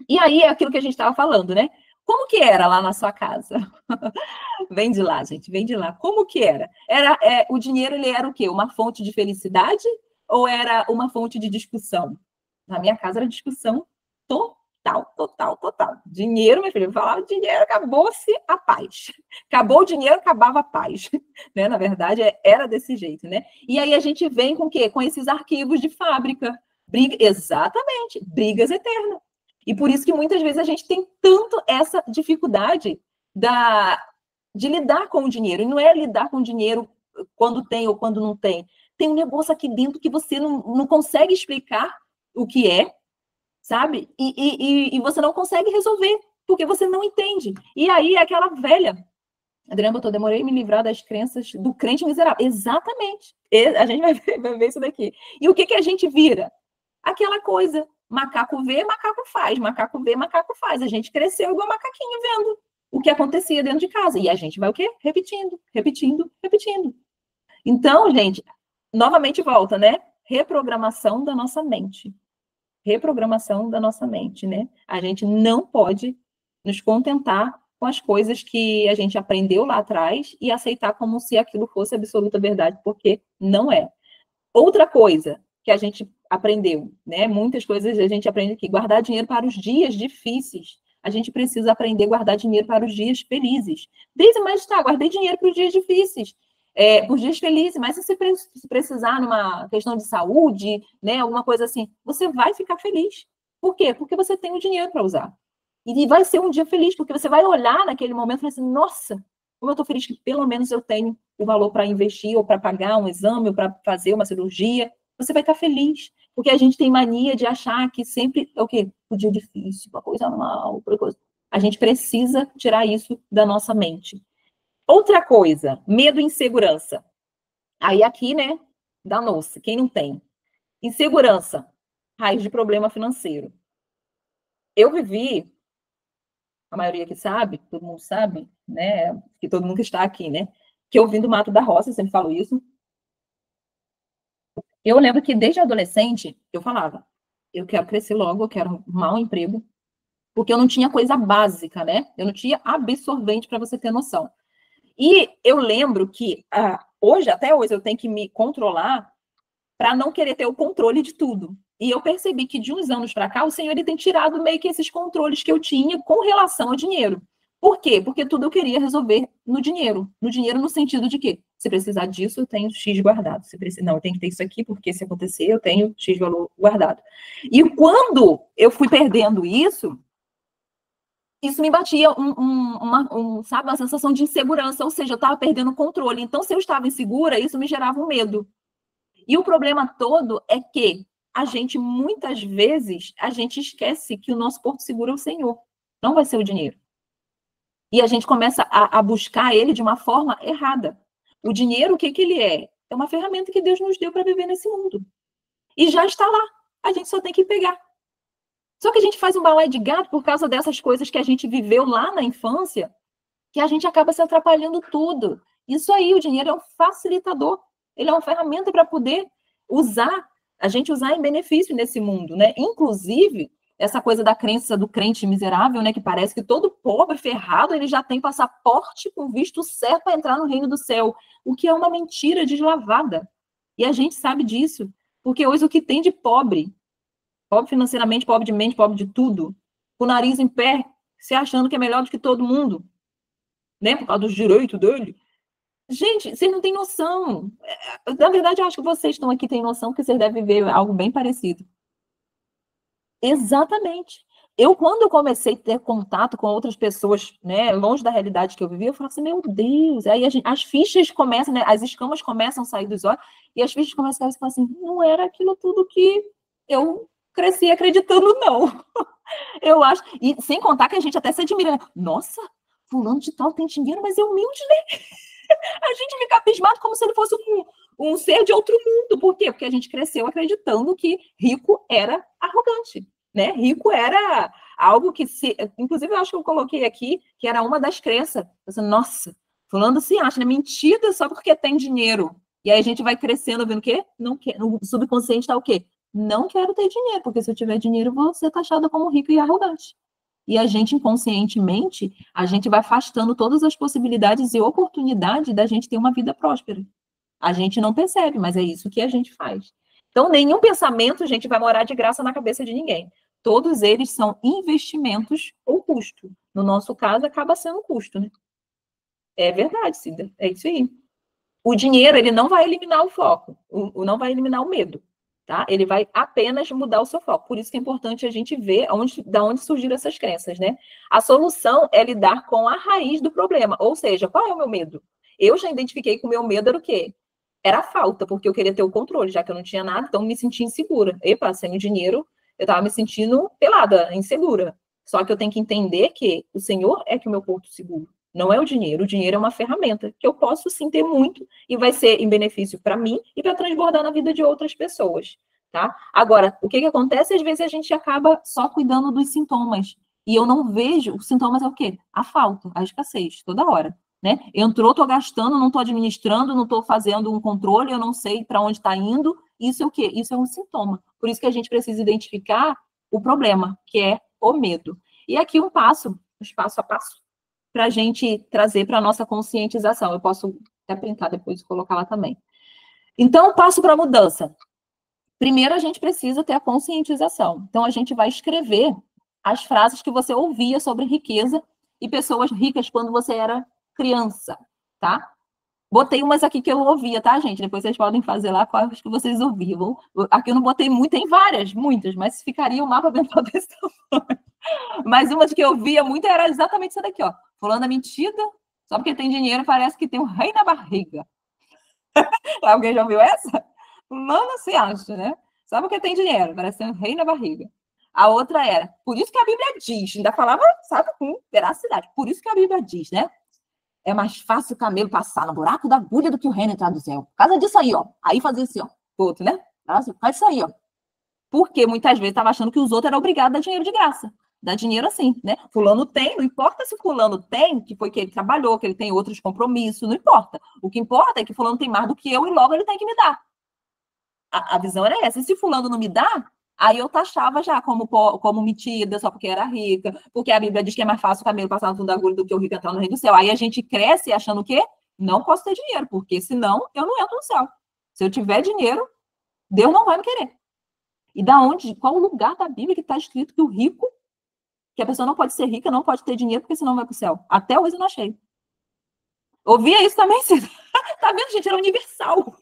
E aí é aquilo que a gente estava falando, né? Como que era lá na sua casa? Vem de lá, gente, vem de lá. Como que era? O dinheiro, ele era o quê? Uma fonte de felicidade ou era uma fonte de discussão? Na minha casa era discussão total. Dinheiro, meu filho, eu falava dinheiro, acabou-se a paz. Acabou o dinheiro, acabava a paz. Né? Na verdade, era desse jeito, né? E aí a gente vem com o quê? Com esses arquivos de fábrica. Exatamente, brigas eternas. E por isso que muitas vezes a gente tem tanto essa dificuldade de lidar com o dinheiro. E não é lidar com o dinheiro quando tem ou quando não tem. Tem um negócio aqui dentro que você não consegue explicar o que é, sabe? E você não consegue resolver, porque você não entende. E aí é aquela velha. Adriana botou, demorei a me livrar das crenças do crente miserável. Exatamente. A gente vai ver isso daqui. E o que a gente vira? Aquela coisa. Macaco vê, macaco faz. Macaco vê, macaco faz. A gente cresceu igual macaquinho vendo o que acontecia dentro de casa. E a gente vai o quê? Repetindo. Então, gente, novamente volta, né? Reprogramação da nossa mente. Né? A gente não pode nos contentar com as coisas que a gente aprendeu lá atrás e aceitar como se aquilo fosse absoluta verdade, porque não é. Outra coisa que a gente aprendeu, né? Muitas coisas a gente aprende aqui, guardar dinheiro para os dias difíceis. A gente precisa aprender a guardar dinheiro para os dias felizes. Desde mais guardei dinheiro para os dias difíceis. Para os dias felizes, mas se precisar numa questão de saúde, né, alguma coisa assim, você vai ficar feliz. Por quê? Porque você tem o dinheiro para usar. E vai ser um dia feliz, porque você vai olhar naquele momento e falar assim, nossa, como eu estou feliz que pelo menos eu tenho o valor para investir, ou para pagar um exame, ou para fazer uma cirurgia. Você vai estar feliz. Porque a gente tem mania de achar que sempre é o quê? O dia difícil, uma coisa mal, outra coisa. A gente precisa tirar isso da nossa mente. Outra coisa, medo e insegurança. Aí aqui, né, danou-se, quem não tem? Insegurança, raiz de problema financeiro. Eu vivi, a maioria que sabe, todo mundo sabe, né, que todo mundo que está aqui, né, que eu vim do Mato da Roça, eu sempre falo isso. Eu lembro que desde adolescente, eu falava, eu quero crescer logo, eu quero arrumar um emprego, porque eu não tinha coisa básica, né? Eu não tinha absorvente, para você ter noção. E eu lembro que até hoje, eu tenho que me controlar para não querer ter o controle de tudo. E eu percebi que de uns anos para cá, o Senhor ele tem tirado meio que esses controles que eu tinha com relação ao dinheiro. Por quê? Porque tudo eu queria resolver no dinheiro. No dinheiro no sentido de que, se precisar disso, eu tenho X guardado. Não, eu tenho que ter isso aqui, porque se acontecer, eu tenho X valor guardado. E quando eu fui perdendo isso me batia sabe, uma sensação de insegurança, ou seja, eu estava perdendo o controle. Então, se eu estava insegura, isso me gerava um medo. E o problema todo é que muitas vezes, a gente esquece que o nosso porto seguro é o Senhor, não vai ser o dinheiro. E a gente começa a buscar ele de uma forma errada. O dinheiro, o que ele é? É uma ferramenta que Deus nos deu para viver nesse mundo. E já está lá. A gente só tem que pegar. Só que a gente faz um balai de gato por causa dessas coisas que a gente viveu lá na infância, que a gente acaba se atrapalhando tudo. Isso aí, o dinheiro é um facilitador. Ele é uma ferramenta para poder a gente usar em benefício nesse mundo, né? Inclusive, essa coisa da crença do crente miserável, né? Que parece que todo pobre, ferrado, ele já tem passaporte com visto certo para entrar no reino do céu. O que é uma mentira deslavada. E a gente sabe disso. Porque hoje o que tem de pobre financeiramente, pobre de mente, pobre de tudo, com o nariz em pé, se achando que é melhor do que todo mundo, né? Por causa dos direitos dele. Gente, vocês não têm noção. Na verdade, eu acho que vocês estão aqui têm noção que vocês devem ver algo bem parecido. Exatamente. Quando eu comecei a ter contato com outras pessoas, né, longe da realidade que eu vivia, eu falava assim, meu Deus, aí as fichas começam, né, as escamas começam a sair dos olhos, e as fichas começam a falar assim, não era aquilo tudo que eu cresci acreditando, não. Eu acho, e sem contar que a gente até se admira, né? Nossa, fulano de tal tem dinheiro, mas é humilde, né? A gente fica abismado como se ele fosse um ser de outro mundo. Por quê? Porque a gente cresceu acreditando que rico era arrogante, né? Rico era algo que inclusive, eu acho que eu coloquei aqui, que era uma das crenças. Pensando, nossa, fulano se acha, né? Mentira só porque tem dinheiro. E aí a gente vai crescendo, vendo o quê? Não quer. No subconsciente está o quê? Não quero ter dinheiro, porque se eu tiver dinheiro, vou ser taxada como rico e arrogante. E a gente, inconscientemente, a gente vai afastando todas as possibilidades e oportunidades da gente ter uma vida próspera. A gente não percebe, mas é isso que a gente faz. Então, nenhum pensamento, gente, vai morar de graça na cabeça de ninguém. Todos eles são investimentos ou custo. No nosso caso, acaba sendo custo, né? É verdade, Cida. É isso aí. O dinheiro, ele não vai eliminar o foco, não vai eliminar o medo. Tá? Ele vai apenas mudar o seu foco. Por isso que é importante a gente ver da onde surgiram essas crenças, né? A solução é lidar com a raiz do problema. Ou seja, qual é o meu medo? Eu já identifiquei que o meu medo era o quê? Era a falta, porque eu queria ter o controle, já que eu não tinha nada, então me sentia insegura. Epa, sem o dinheiro, eu estava me sentindo pelada, insegura. Só que eu tenho que entender que o Senhor é que o meu porto seguro. Não é o dinheiro. O dinheiro é uma ferramenta que eu posso sim ter muito e vai ser em benefício para mim e para transbordar na vida de outras pessoas, tá? Agora, o que acontece? Às vezes a gente acaba só cuidando dos sintomas e eu não vejo, os sintomas é o quê? A falta, a escassez, toda hora, né? Entrou, tô gastando, não tô administrando, não tô fazendo um controle, eu não sei para onde está indo. Isso é o quê? Isso é um sintoma. Por isso que a gente precisa identificar o problema, que é o medo. E aqui um passo a passo, para a gente trazer para a nossa conscientização. Eu posso até printar depois e colocar lá também. Então, passo para a mudança. Primeiro, a gente precisa ter a conscientização. Então, a gente vai escrever as frases que você ouvia sobre riqueza e pessoas ricas quando você era criança, tá? Botei umas aqui que eu ouvia, tá, gente? Depois vocês podem fazer lá quais que vocês ouviam. Aqui eu não botei muito, tem várias, muitas, mas ficaria um mapa mental desse tamanho. Mas uma que eu via muito era exatamente essa daqui, ó. Fulano é mentida, só porque tem dinheiro parece que tem um rei na barriga. Alguém já ouviu essa? Fulano se acha, né? Só porque tem dinheiro, parece ter um rei na barriga. A outra era, por isso que a Bíblia diz, ainda falava, sabe, com veracidade, por isso que a Bíblia diz, né? É mais fácil o camelo passar no buraco da agulha do que o reino entrar do céu. Por causa disso aí, ó. Aí fazia assim, ó. Outro, né? Faz isso aí, ó. Porque muitas vezes estava achando que os outros eram obrigados a dar dinheiro de graça. Dá dinheiro assim, né? Fulano tem, não importa se fulano tem, que foi que ele trabalhou, que ele tem outros compromissos, não importa. O que importa é que fulano tem mais do que eu e logo ele tem que me dar. A visão era essa. E se fulano não me dá, Aí eu taxava já como metida, só porque era rica, porque a Bíblia diz que é mais fácil o camelo passar no fundo da agulha do que o rico entrar no reino do céu. Aí a gente cresce achando o quê? Não posso ter dinheiro, porque senão eu não entro no céu. Se eu tiver dinheiro, Deus não vai me querer. E da onde, qual o lugar da Bíblia que está escrito que o rico, que a pessoa não pode ser rica, não pode ter dinheiro, porque senão vai para o céu? Até hoje eu não achei. Ouvia isso também, Cida? Tá vendo, gente? Era universal.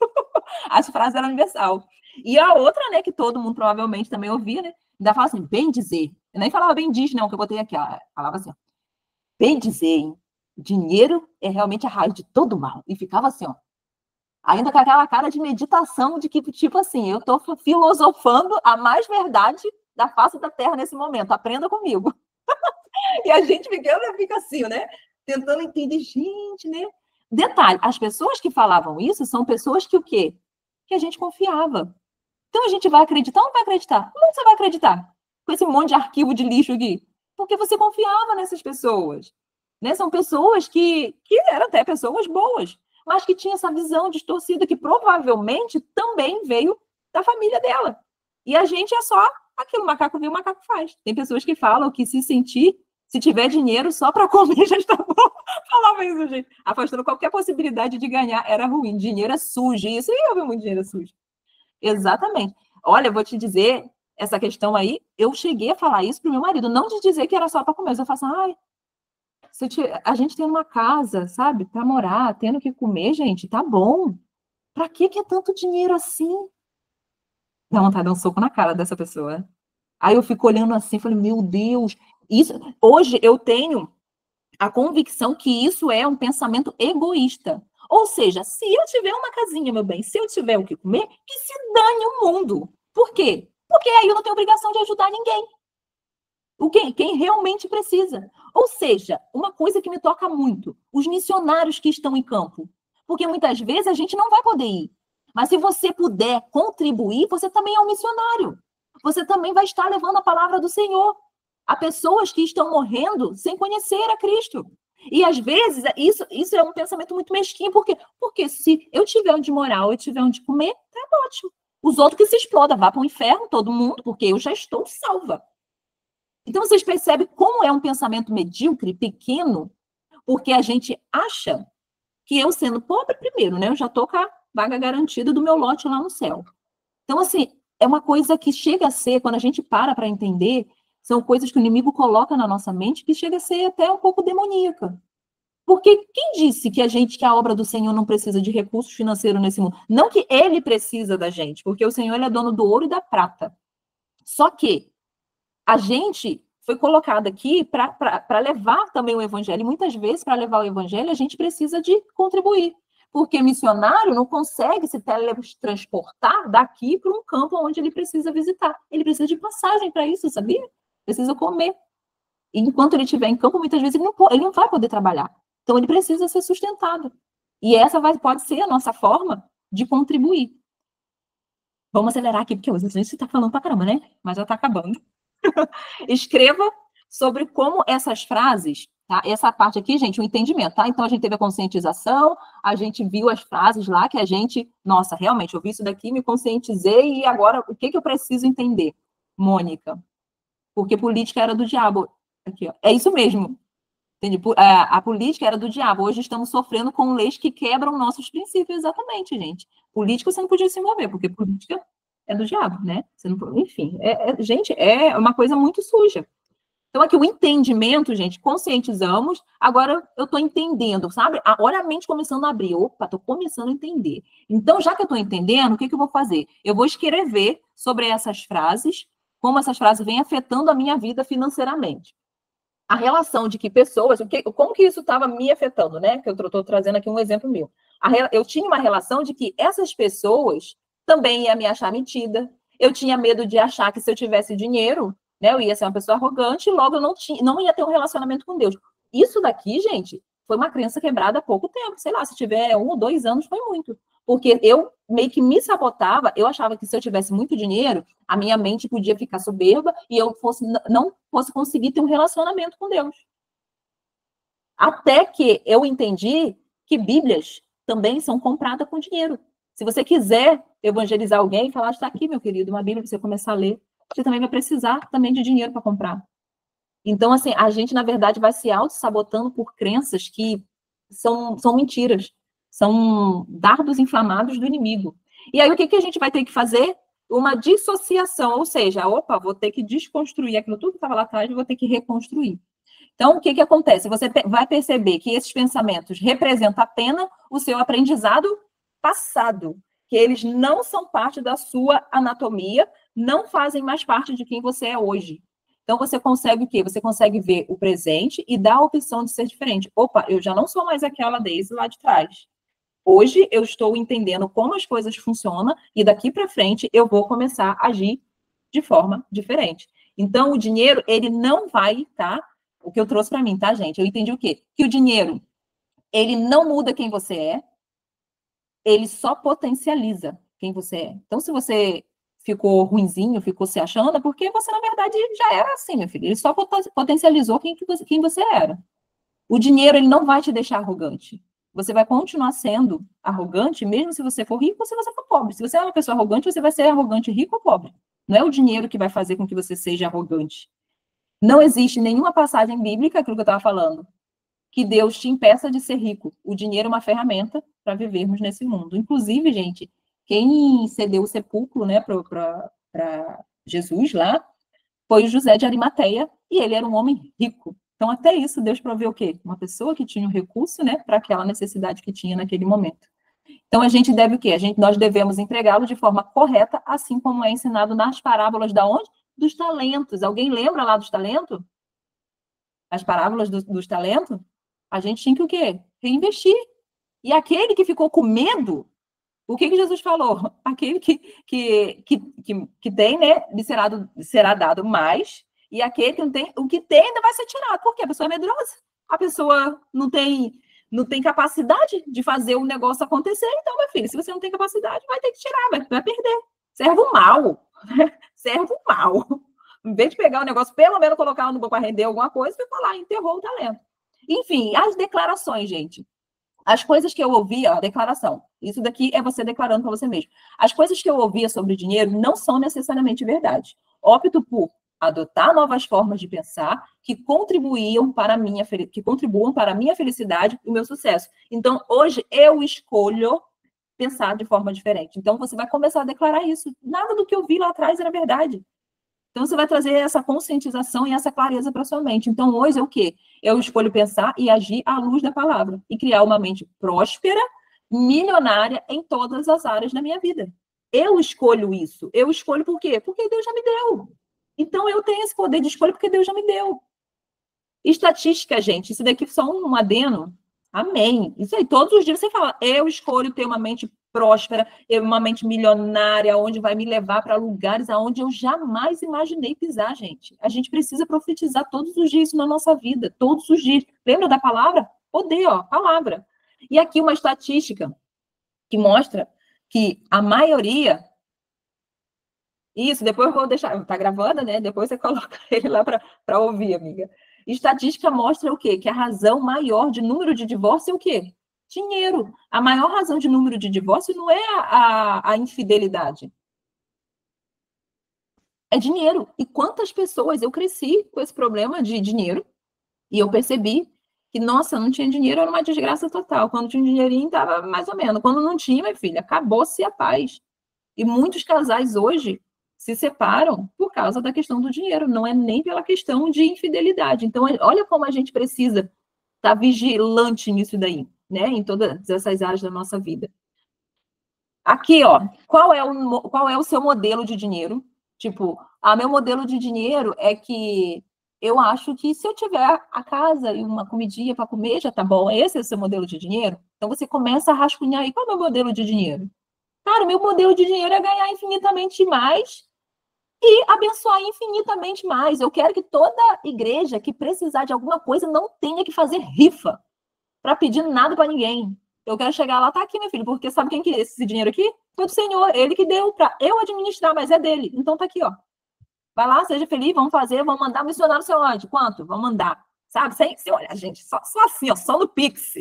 As frases eram universal. E a outra, né, que todo mundo provavelmente também ouvia, né? Ainda falava assim, bem dizer. Eu nem falava bem diz, não, que eu botei aqui, ó. Falava assim, ó, bem dizer, hein? Dinheiro é realmente a raiz de todo mal. E ficava assim, ó. Ainda com aquela cara de meditação, de que, tipo assim, eu tô filosofando a mais verdade da face da terra nesse momento. Aprenda comigo. E a gente fica assim, né? Tentando entender, gente, né? Detalhe, as pessoas que falavam isso são pessoas que o quê? Que a gente confiava. Então a gente vai acreditar ou não vai acreditar? Como você vai acreditar? Com esse monte de arquivo de lixo aqui? Porque você confiava nessas pessoas. Né? São pessoas que eram até pessoas boas, mas que tinham essa visão distorcida que provavelmente também veio da família dela. E a gente é só aquilo, macaco vê, o macaco faz. Tem pessoas que falam que se tiver dinheiro só para comer já está bom. Falava isso, gente. Afastando qualquer possibilidade de ganhar era ruim. Dinheiro é sujo. Isso aí eu vi muito dinheiro sujo. Exatamente. Olha, eu vou te dizer, essa questão aí, eu cheguei a falar isso pro meu marido, não de dizer que era só para comer. Eu falo assim, a gente tem uma casa, sabe, para morar, tendo que comer, gente, tá bom. Para que é tanto dinheiro assim? Dá vontade de dar um soco na cara dessa pessoa. Aí eu fico olhando assim, falei, meu Deus, isso. Hoje eu tenho a convicção que isso é um pensamento egoísta. Ou seja, se eu tiver uma casinha, meu bem, se eu tiver o que comer, que se dane o mundo. Por quê? Porque aí eu não tenho obrigação de ajudar ninguém. Quem realmente precisa. Ou seja, uma coisa que me toca muito, os missionários que estão em campo. Porque muitas vezes a gente não vai poder ir. Mas se você puder contribuir, você também é um missionário. Você também vai estar levando a palavra do Senhor a pessoas que estão morrendo sem conhecer a Cristo. E às vezes isso é um pensamento muito mesquinho, porque se eu tiver onde morar ou eu tiver onde comer, tá ótimo. Os outros que se explodam, vá para o inferno, todo mundo, porque eu já estou salva. Então vocês percebem como é um pensamento medíocre, pequeno, porque a gente acha que eu sendo pobre primeiro, né? Eu já estou com a vaga garantida do meu lote lá no céu. Então, assim, é uma coisa que chega a ser, quando a gente para entender, são coisas que o inimigo coloca na nossa mente que chega a ser até um pouco demoníaca. Porque quem disse que a obra do Senhor não precisa de recursos financeiros nesse mundo? Não que ele precisa da gente, porque o Senhor ele é dono do ouro e da prata. Só que a gente foi colocado aqui para levar também o evangelho. E muitas vezes, para levar o evangelho, a gente precisa de contribuir. Porque missionário não consegue se teletransportar daqui para um campo onde ele precisa visitar. Ele precisa de passagem para isso, sabia? Precisa comer. E enquanto ele estiver em campo, muitas vezes ele não vai poder trabalhar. Então, ele precisa ser sustentado. E essa pode ser a nossa forma de contribuir. Vamos acelerar aqui, porque hoje a gente está falando para caramba, né? Mas já está acabando. Escreva sobre como essas frases, tá? Essa parte aqui, gente, o entendimento, tá? Então, a gente teve a conscientização, a gente viu as frases lá que a gente, nossa, realmente, eu vi isso daqui, me conscientizei e agora, o que eu preciso entender? Mônica, porque política era do diabo. Aqui, ó. É isso mesmo. Entende? A política era do diabo. Hoje estamos sofrendo com leis que quebram nossos princípios, exatamente, gente. Política você não podia se envolver, porque política é do diabo, né? Você não, enfim, gente, é uma coisa muito suja. Então, aqui, o entendimento, gente, conscientizamos, agora eu estou entendendo, sabe? Agora a mente começando a abrir. Opa, estou começando a entender. Então, já que eu estou entendendo, o que eu vou fazer? Eu vou escrever sobre essas frases, como essas frases vêm afetando a minha vida financeiramente. A relação de que pessoas, como que isso estava me afetando, né? Que eu estou trazendo aqui um exemplo meu. Eu tinha uma relação de que essas pessoas também iam me achar metida. Eu tinha medo de achar que se eu tivesse dinheiro, né, eu ia ser uma pessoa arrogante e logo eu não ia ter um relacionamento com Deus. Isso daqui, gente, foi uma crença quebrada há pouco tempo. Sei lá, se tiver 1 ou 2 anos, foi muito. Porque eu meio que me sabotava, eu achava que se eu tivesse muito dinheiro, a minha mente podia ficar soberba e eu não fosse conseguir ter um relacionamento com Deus. Até que eu entendi que Bíblias também são compradas com dinheiro. Se você quiser evangelizar alguém, falar, está aqui, meu querido, uma Bíblia para você começar a ler. você também vai precisar também de dinheiro para comprar. Então, assim, a gente, na verdade, vai se auto-sabotando por crenças que são mentiras, são dardos inflamados do inimigo. E aí, o que a gente vai ter que fazer? Uma dissociação, ou seja, opa, vou ter que desconstruir aquilo tudo que estava lá atrás, vou ter que reconstruir. Então, o que acontece? Você vai perceber que esses pensamentos representam apenas o seu aprendizado passado, que eles não são parte da sua anatomia, não fazem mais parte de quem você é hoje. Então, você consegue o quê? Você consegue ver o presente e dar a opção de ser diferente. Opa, eu já não sou mais aquela Daisy lá de trás. Hoje, eu estou entendendo como as coisas funcionam e daqui para frente eu vou começar a agir de forma diferente. Então, o dinheiro, ele não vai, tá? O que eu trouxe para mim, tá, gente? Eu entendi o quê? Que o dinheiro, ele não muda quem você é, ele só potencializa quem você é. Então, se você ficou ruinzinho, ficou se achando, é porque você, na verdade, já era assim, meu filho. Ele só potencializou quem você era. O dinheiro, ele não vai te deixar arrogante. Você vai continuar sendo arrogante, mesmo se você for rico ou se você for pobre. Se você é uma pessoa arrogante, você vai ser arrogante, rico ou pobre. Não é o dinheiro que vai fazer com que você seja arrogante. Não existe nenhuma passagem bíblica, aquilo que eu estava falando, que Deus te impeça de ser rico. O dinheiro é uma ferramenta para vivermos nesse mundo. Inclusive, gente, quem cedeu o sepulcro, né, para Jesus lá, foi o José de Arimateia, e ele era um homem rico. Então, até isso, Deus proveu o quê? Uma pessoa que tinha um recurso, né, para aquela necessidade que tinha naquele momento. Então, a gente deve o quê? Nós devemos entregá-lo de forma correta, assim como é ensinado nas parábolas da onde? Dos talentos. Alguém lembra lá dos talentos? As parábolas dos talentos? A gente tinha que o quê? Reinvestir. E aquele que ficou com medo, o que Jesus falou? Aquele que tem, né, será dado mais, e aquele que não tem, o que tem ainda vai ser tirado. Por quê? A pessoa é medrosa. A pessoa não tem capacidade de fazer o negócio acontecer. Então, meu filho, se você não tem capacidade, vai ter que tirar, vai perder. Servo mal. Servo mal. Em vez de pegar o negócio, pelo menos colocar no para render alguma coisa, ficou lá, enterrou o talento. Enfim, as declarações, gente. As coisas que eu ouvia, a declaração, isso daqui é você declarando para você mesmo. As coisas que eu ouvia sobre dinheiro não são necessariamente verdade. Opto por adotar novas formas de pensar que contribuam para a minha felicidade e o meu sucesso. Então, hoje, eu escolho pensar de forma diferente. Então, você vai começar a declarar isso. Nada do que eu vi lá atrás era verdade. Então, você vai trazer essa conscientização e essa clareza para sua mente. Então, hoje é o quê? Eu escolho pensar e agir à luz da palavra. E criar uma mente próspera, milionária em todas as áreas da minha vida. Eu escolho isso. Eu escolho por quê? Porque Deus já me deu. Então, eu tenho esse poder de escolha porque Deus já me deu. Estatística, gente. Isso daqui é só um adeno. Amém. Isso aí, todos os dias você fala, eu escolho ter uma mente próspera, uma mente milionária, onde vai me levar para lugares aonde eu jamais imaginei pisar, gente. A gente precisa profetizar todos os dias isso na nossa vida, todos os dias. Lembra da palavra? Poder, ó, palavra. E aqui uma estatística que mostra que a maioria... Isso, depois eu vou deixar... Tá gravando, né? Depois você coloca ele lá para ouvir, amiga. Estatística mostra o quê? Que a razão maior de número de divórcio é o quê? Dinheiro. A maior razão de número de divórcio não é a infidelidade. É dinheiro. E quantas pessoas eu cresci com esse problema de dinheiro e eu percebi que, nossa, não tinha dinheiro, era uma desgraça total. Quando tinha um dinheirinho, estava mais ou menos. Quando não tinha, minha filha, acabou-se a paz. E muitos casais hoje se separam por causa da questão do dinheiro, não é nem pela questão de infidelidade. Então, olha como a gente precisa estar vigilante nisso daí, né? Em todas essas áreas da nossa vida. Aqui, ó, qual é o seu modelo de dinheiro? Tipo, meu modelo de dinheiro é que eu acho que se eu tiver a casa e uma comidinha para comer, já tá bom. Esse é o seu modelo de dinheiro? Então, você começa a rascunhar aí, qual é o meu modelo de dinheiro? Cara, o meu modelo de dinheiro é ganhar infinitamente mais e abençoar infinitamente mais. Eu quero que toda igreja que precisar de alguma coisa não tenha que fazer rifa para pedir nada para ninguém. Eu quero chegar lá, tá aqui, meu filho, porque sabe quem que é esse dinheiro aqui? Foi do Senhor, ele que deu para eu administrar, mas é dele. Então tá aqui, ó. Vai lá, seja feliz, vamos fazer, vamos mandar missionário seu onde? Quanto? Vamos mandar. Sabe? Sem olha, gente, só assim, ó, só no Pix.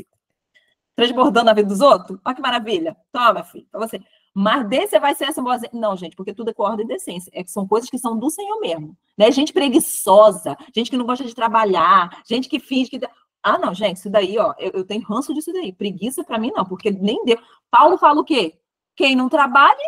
Transbordando a vida dos outros. Olha que maravilha. Toma, filho, para você. Mas desse vai ser essa boazinha. Não, gente, porque tudo é com ordem e decência. É que são coisas que são do Senhor mesmo. Né? Gente preguiçosa, gente que não gosta de trabalhar, gente que finge que... Ah, não, gente, isso daí, ó, eu tenho ranço disso daí. Preguiça para mim não, porque nem deu. Paulo fala o quê? Quem não trabalhe,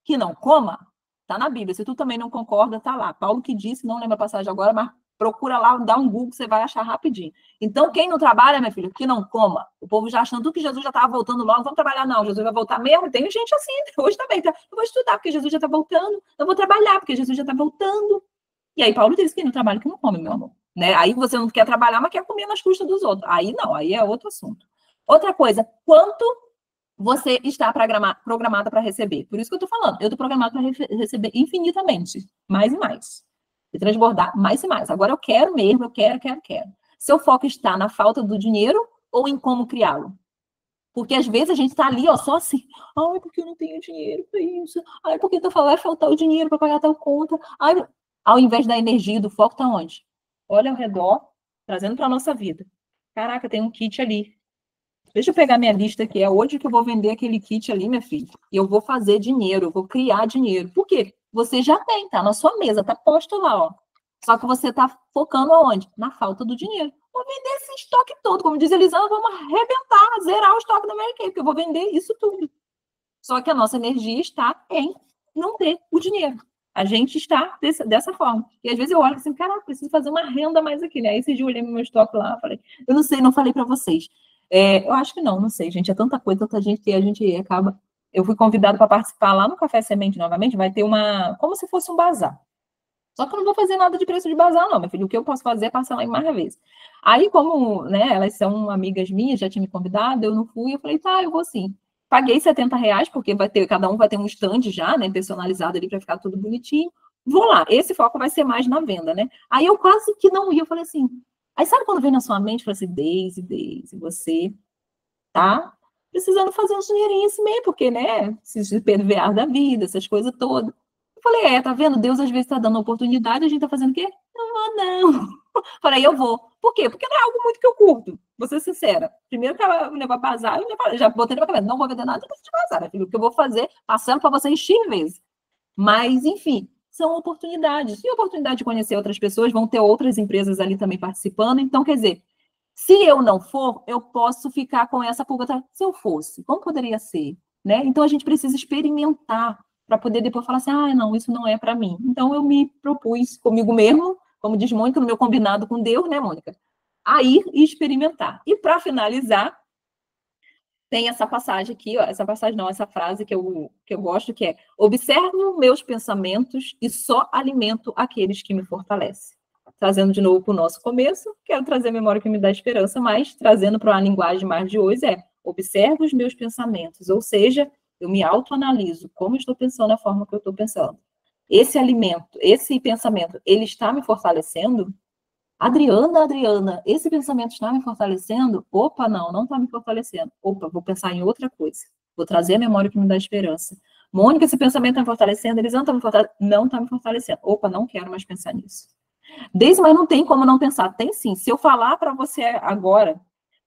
que não coma. Tá na Bíblia. Se tu também não concorda, tá lá. Paulo que disse, não lembro a passagem agora, mas procura lá, dá um Google, você vai achar rapidinho. Então, quem não trabalha, minha filha, que não coma. O povo já achando que Jesus já estava voltando logo, vamos trabalhar, não, Jesus vai voltar mesmo. Tem gente assim, hoje também, tá? Eu vou estudar, porque Jesus já está voltando. Eu vou trabalhar, porque Jesus já está voltando. E aí, Paulo diz que quem não trabalha, que não come, meu amor. Né? Aí você não quer trabalhar, mas quer comer nas custas dos outros. Aí não, aí é outro assunto. Outra coisa, quanto você está programada para receber? Por isso que eu estou falando, eu estou programada para receber infinitamente, mais e mais. E transbordar mais e mais. Agora eu quero mesmo, eu quero. Seu foco está na falta do dinheiro ou em como criá-lo? Porque às vezes a gente está ali, ó, só assim, ai, porque eu não tenho dinheiro para isso, ai, porque vai faltar o dinheiro para pagar tal conta, ai, ao invés da energia, do foco está onde? Olha ao redor, trazendo para a nossa vida. Caraca, tem um kit ali. Deixa eu pegar minha lista aqui. É hoje que eu vou vender aquele kit ali, minha filha. E eu vou fazer dinheiro, eu vou criar dinheiro. Por quê? Você já tem, tá na sua mesa, tá posto lá, ó. Só que você tá focando aonde? Na falta do dinheiro. Vou vender esse estoque todo. Como diz Elisandra, vamos arrebentar, zerar o estoque da Mary Kay, porque eu vou vender isso tudo. Só que a nossa energia está em não ter o dinheiro. A gente está dessa forma. E às vezes eu olho assim, caraca, preciso fazer uma renda mais aqui, né? Aí esse dia eu olhei no meu estoque lá, falei, eu não sei, não falei para vocês. Eu acho que não sei, gente. É tanta coisa, tanta gente que a gente acaba... Eu fui convidada para participar lá no Café Semente novamente, vai ter uma... como se fosse um bazar. Só que eu não vou fazer nada de preço de bazar, não, meu filho. O que eu posso fazer é passar lá em mais vezes. Aí, como, né, elas são amigas minhas, já tinha me convidado, eu não fui, eu falei, tá, eu vou sim. Paguei R$70, porque cada um vai ter um stand já, né, personalizado ali para ficar tudo bonitinho. Vou lá, esse foco vai ser mais na venda, né? Aí eu quase que não ia, eu falei assim... Aí sabe quando vem na sua mente, fala assim, Deise, você tá precisando fazer um dinheirinho assim mesmo, porque, né, esses PDVA da vida, essas coisas todas. Eu falei, tá vendo? Deus às vezes tá dando oportunidade, a gente tá fazendo o quê? Não. Falei, eu vou. Por quê? Porque não é algo muito que eu curto, vou ser sincera. Primeiro que eu levar bazar, eu já botei na minha cabeça, não vou vender nada, não preciso de bazar, filho. O que eu vou fazer, passando para você encher vezes. Mas, enfim, são oportunidades. E oportunidade de conhecer outras pessoas, vão ter outras empresas ali também participando. Então, quer dizer, se eu não for, eu posso ficar com essa pulga. Se eu fosse, como poderia ser? Né? Então, a gente precisa experimentar para poder depois falar assim, não, isso não é para mim. Então, eu me propus comigo mesmo, como diz Mônica, no meu combinado com Deus, né, Mônica? A ir e experimentar. E para finalizar, tem essa passagem aqui, ó, essa frase que eu gosto, que é: observo meus pensamentos e só alimento aqueles que me fortalecem. Trazendo de novo para o nosso começo, quero trazer a memória que me dá esperança, mas trazendo para uma linguagem mais de hoje observo os meus pensamentos, ou seja, eu me autoanaliso como estou pensando, a forma que eu estou pensando. Esse alimento, esse pensamento, ele está me fortalecendo? Adriana, esse pensamento está me fortalecendo? Opa, não está me fortalecendo. Opa, vou pensar em outra coisa. Vou trazer a memória que me dá esperança. Mônica, esse pensamento está me fortalecendo? Eles não está me fortalecendo. Opa, não quero mais pensar nisso. Deise, mas não tem como não pensar. Tem sim. Se eu falar para você agora,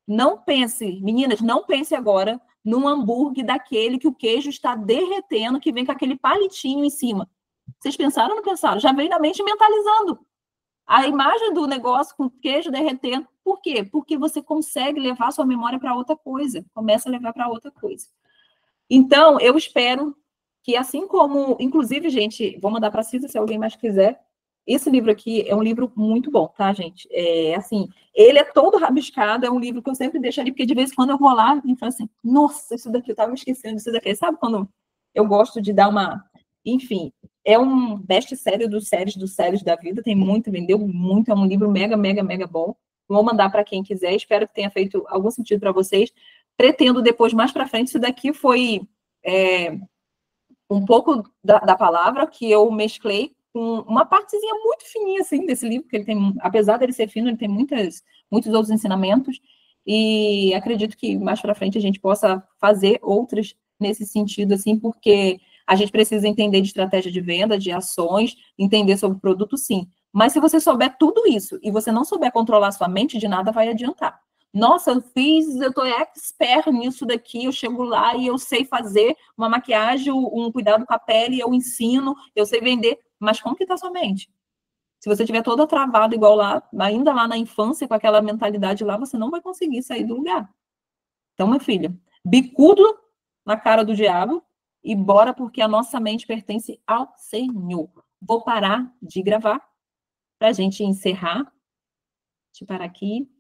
não pense, meninas, não pense agora num hambúrguer daquele que o queijo está derretendo, que vem com aquele palitinho em cima. Vocês pensaram ou não pensaram? Já veio na mente mentalizando. A imagem do negócio com queijo derretendo. Por quê? Porque você consegue levar sua memória para outra coisa. Começa a levar para outra coisa. Então, eu espero que, assim como... Inclusive, gente, vou mandar para a Cisa, se alguém mais quiser. Esse livro aqui é um livro muito bom, tá, gente? Assim, ele é todo rabiscado, é um livro que eu sempre deixo ali, porque de vez em quando eu vou lá e falo assim, nossa, isso daqui, eu estava me esquecendo disso daqui. Sabe quando eu gosto de dar uma... Enfim, é um best-seller dos séries da vida, tem muito, vendeu muito, é um livro mega, mega, mega bom. Vou mandar para quem quiser, espero que tenha feito algum sentido para vocês. Pretendo depois, mais para frente, isso daqui foi um pouco da palavra que eu mesclei com uma partezinha muito fininha, assim, desse livro, que ele tem, apesar dele ser fino, ele tem muitos outros ensinamentos, e acredito que mais para frente a gente possa fazer outros nesse sentido, assim, porque a gente precisa entender de estratégia de venda, de ações, entender sobre o produto, sim. Mas se você souber tudo isso e você não souber controlar sua mente, de nada vai adiantar. Nossa, eu tô expert nisso daqui, eu chego lá e eu sei fazer uma maquiagem, um cuidado com a pele, eu ensino, eu sei vender. Mas como que tá sua mente? Se você tiver toda travada igual lá, ainda lá na infância, com aquela mentalidade lá, você não vai conseguir sair do lugar. Então, meu filho, bicudo na cara do diabo e bora, porque a nossa mente pertence ao Senhor. Vou parar de gravar para a gente encerrar. Deixa eu parar aqui.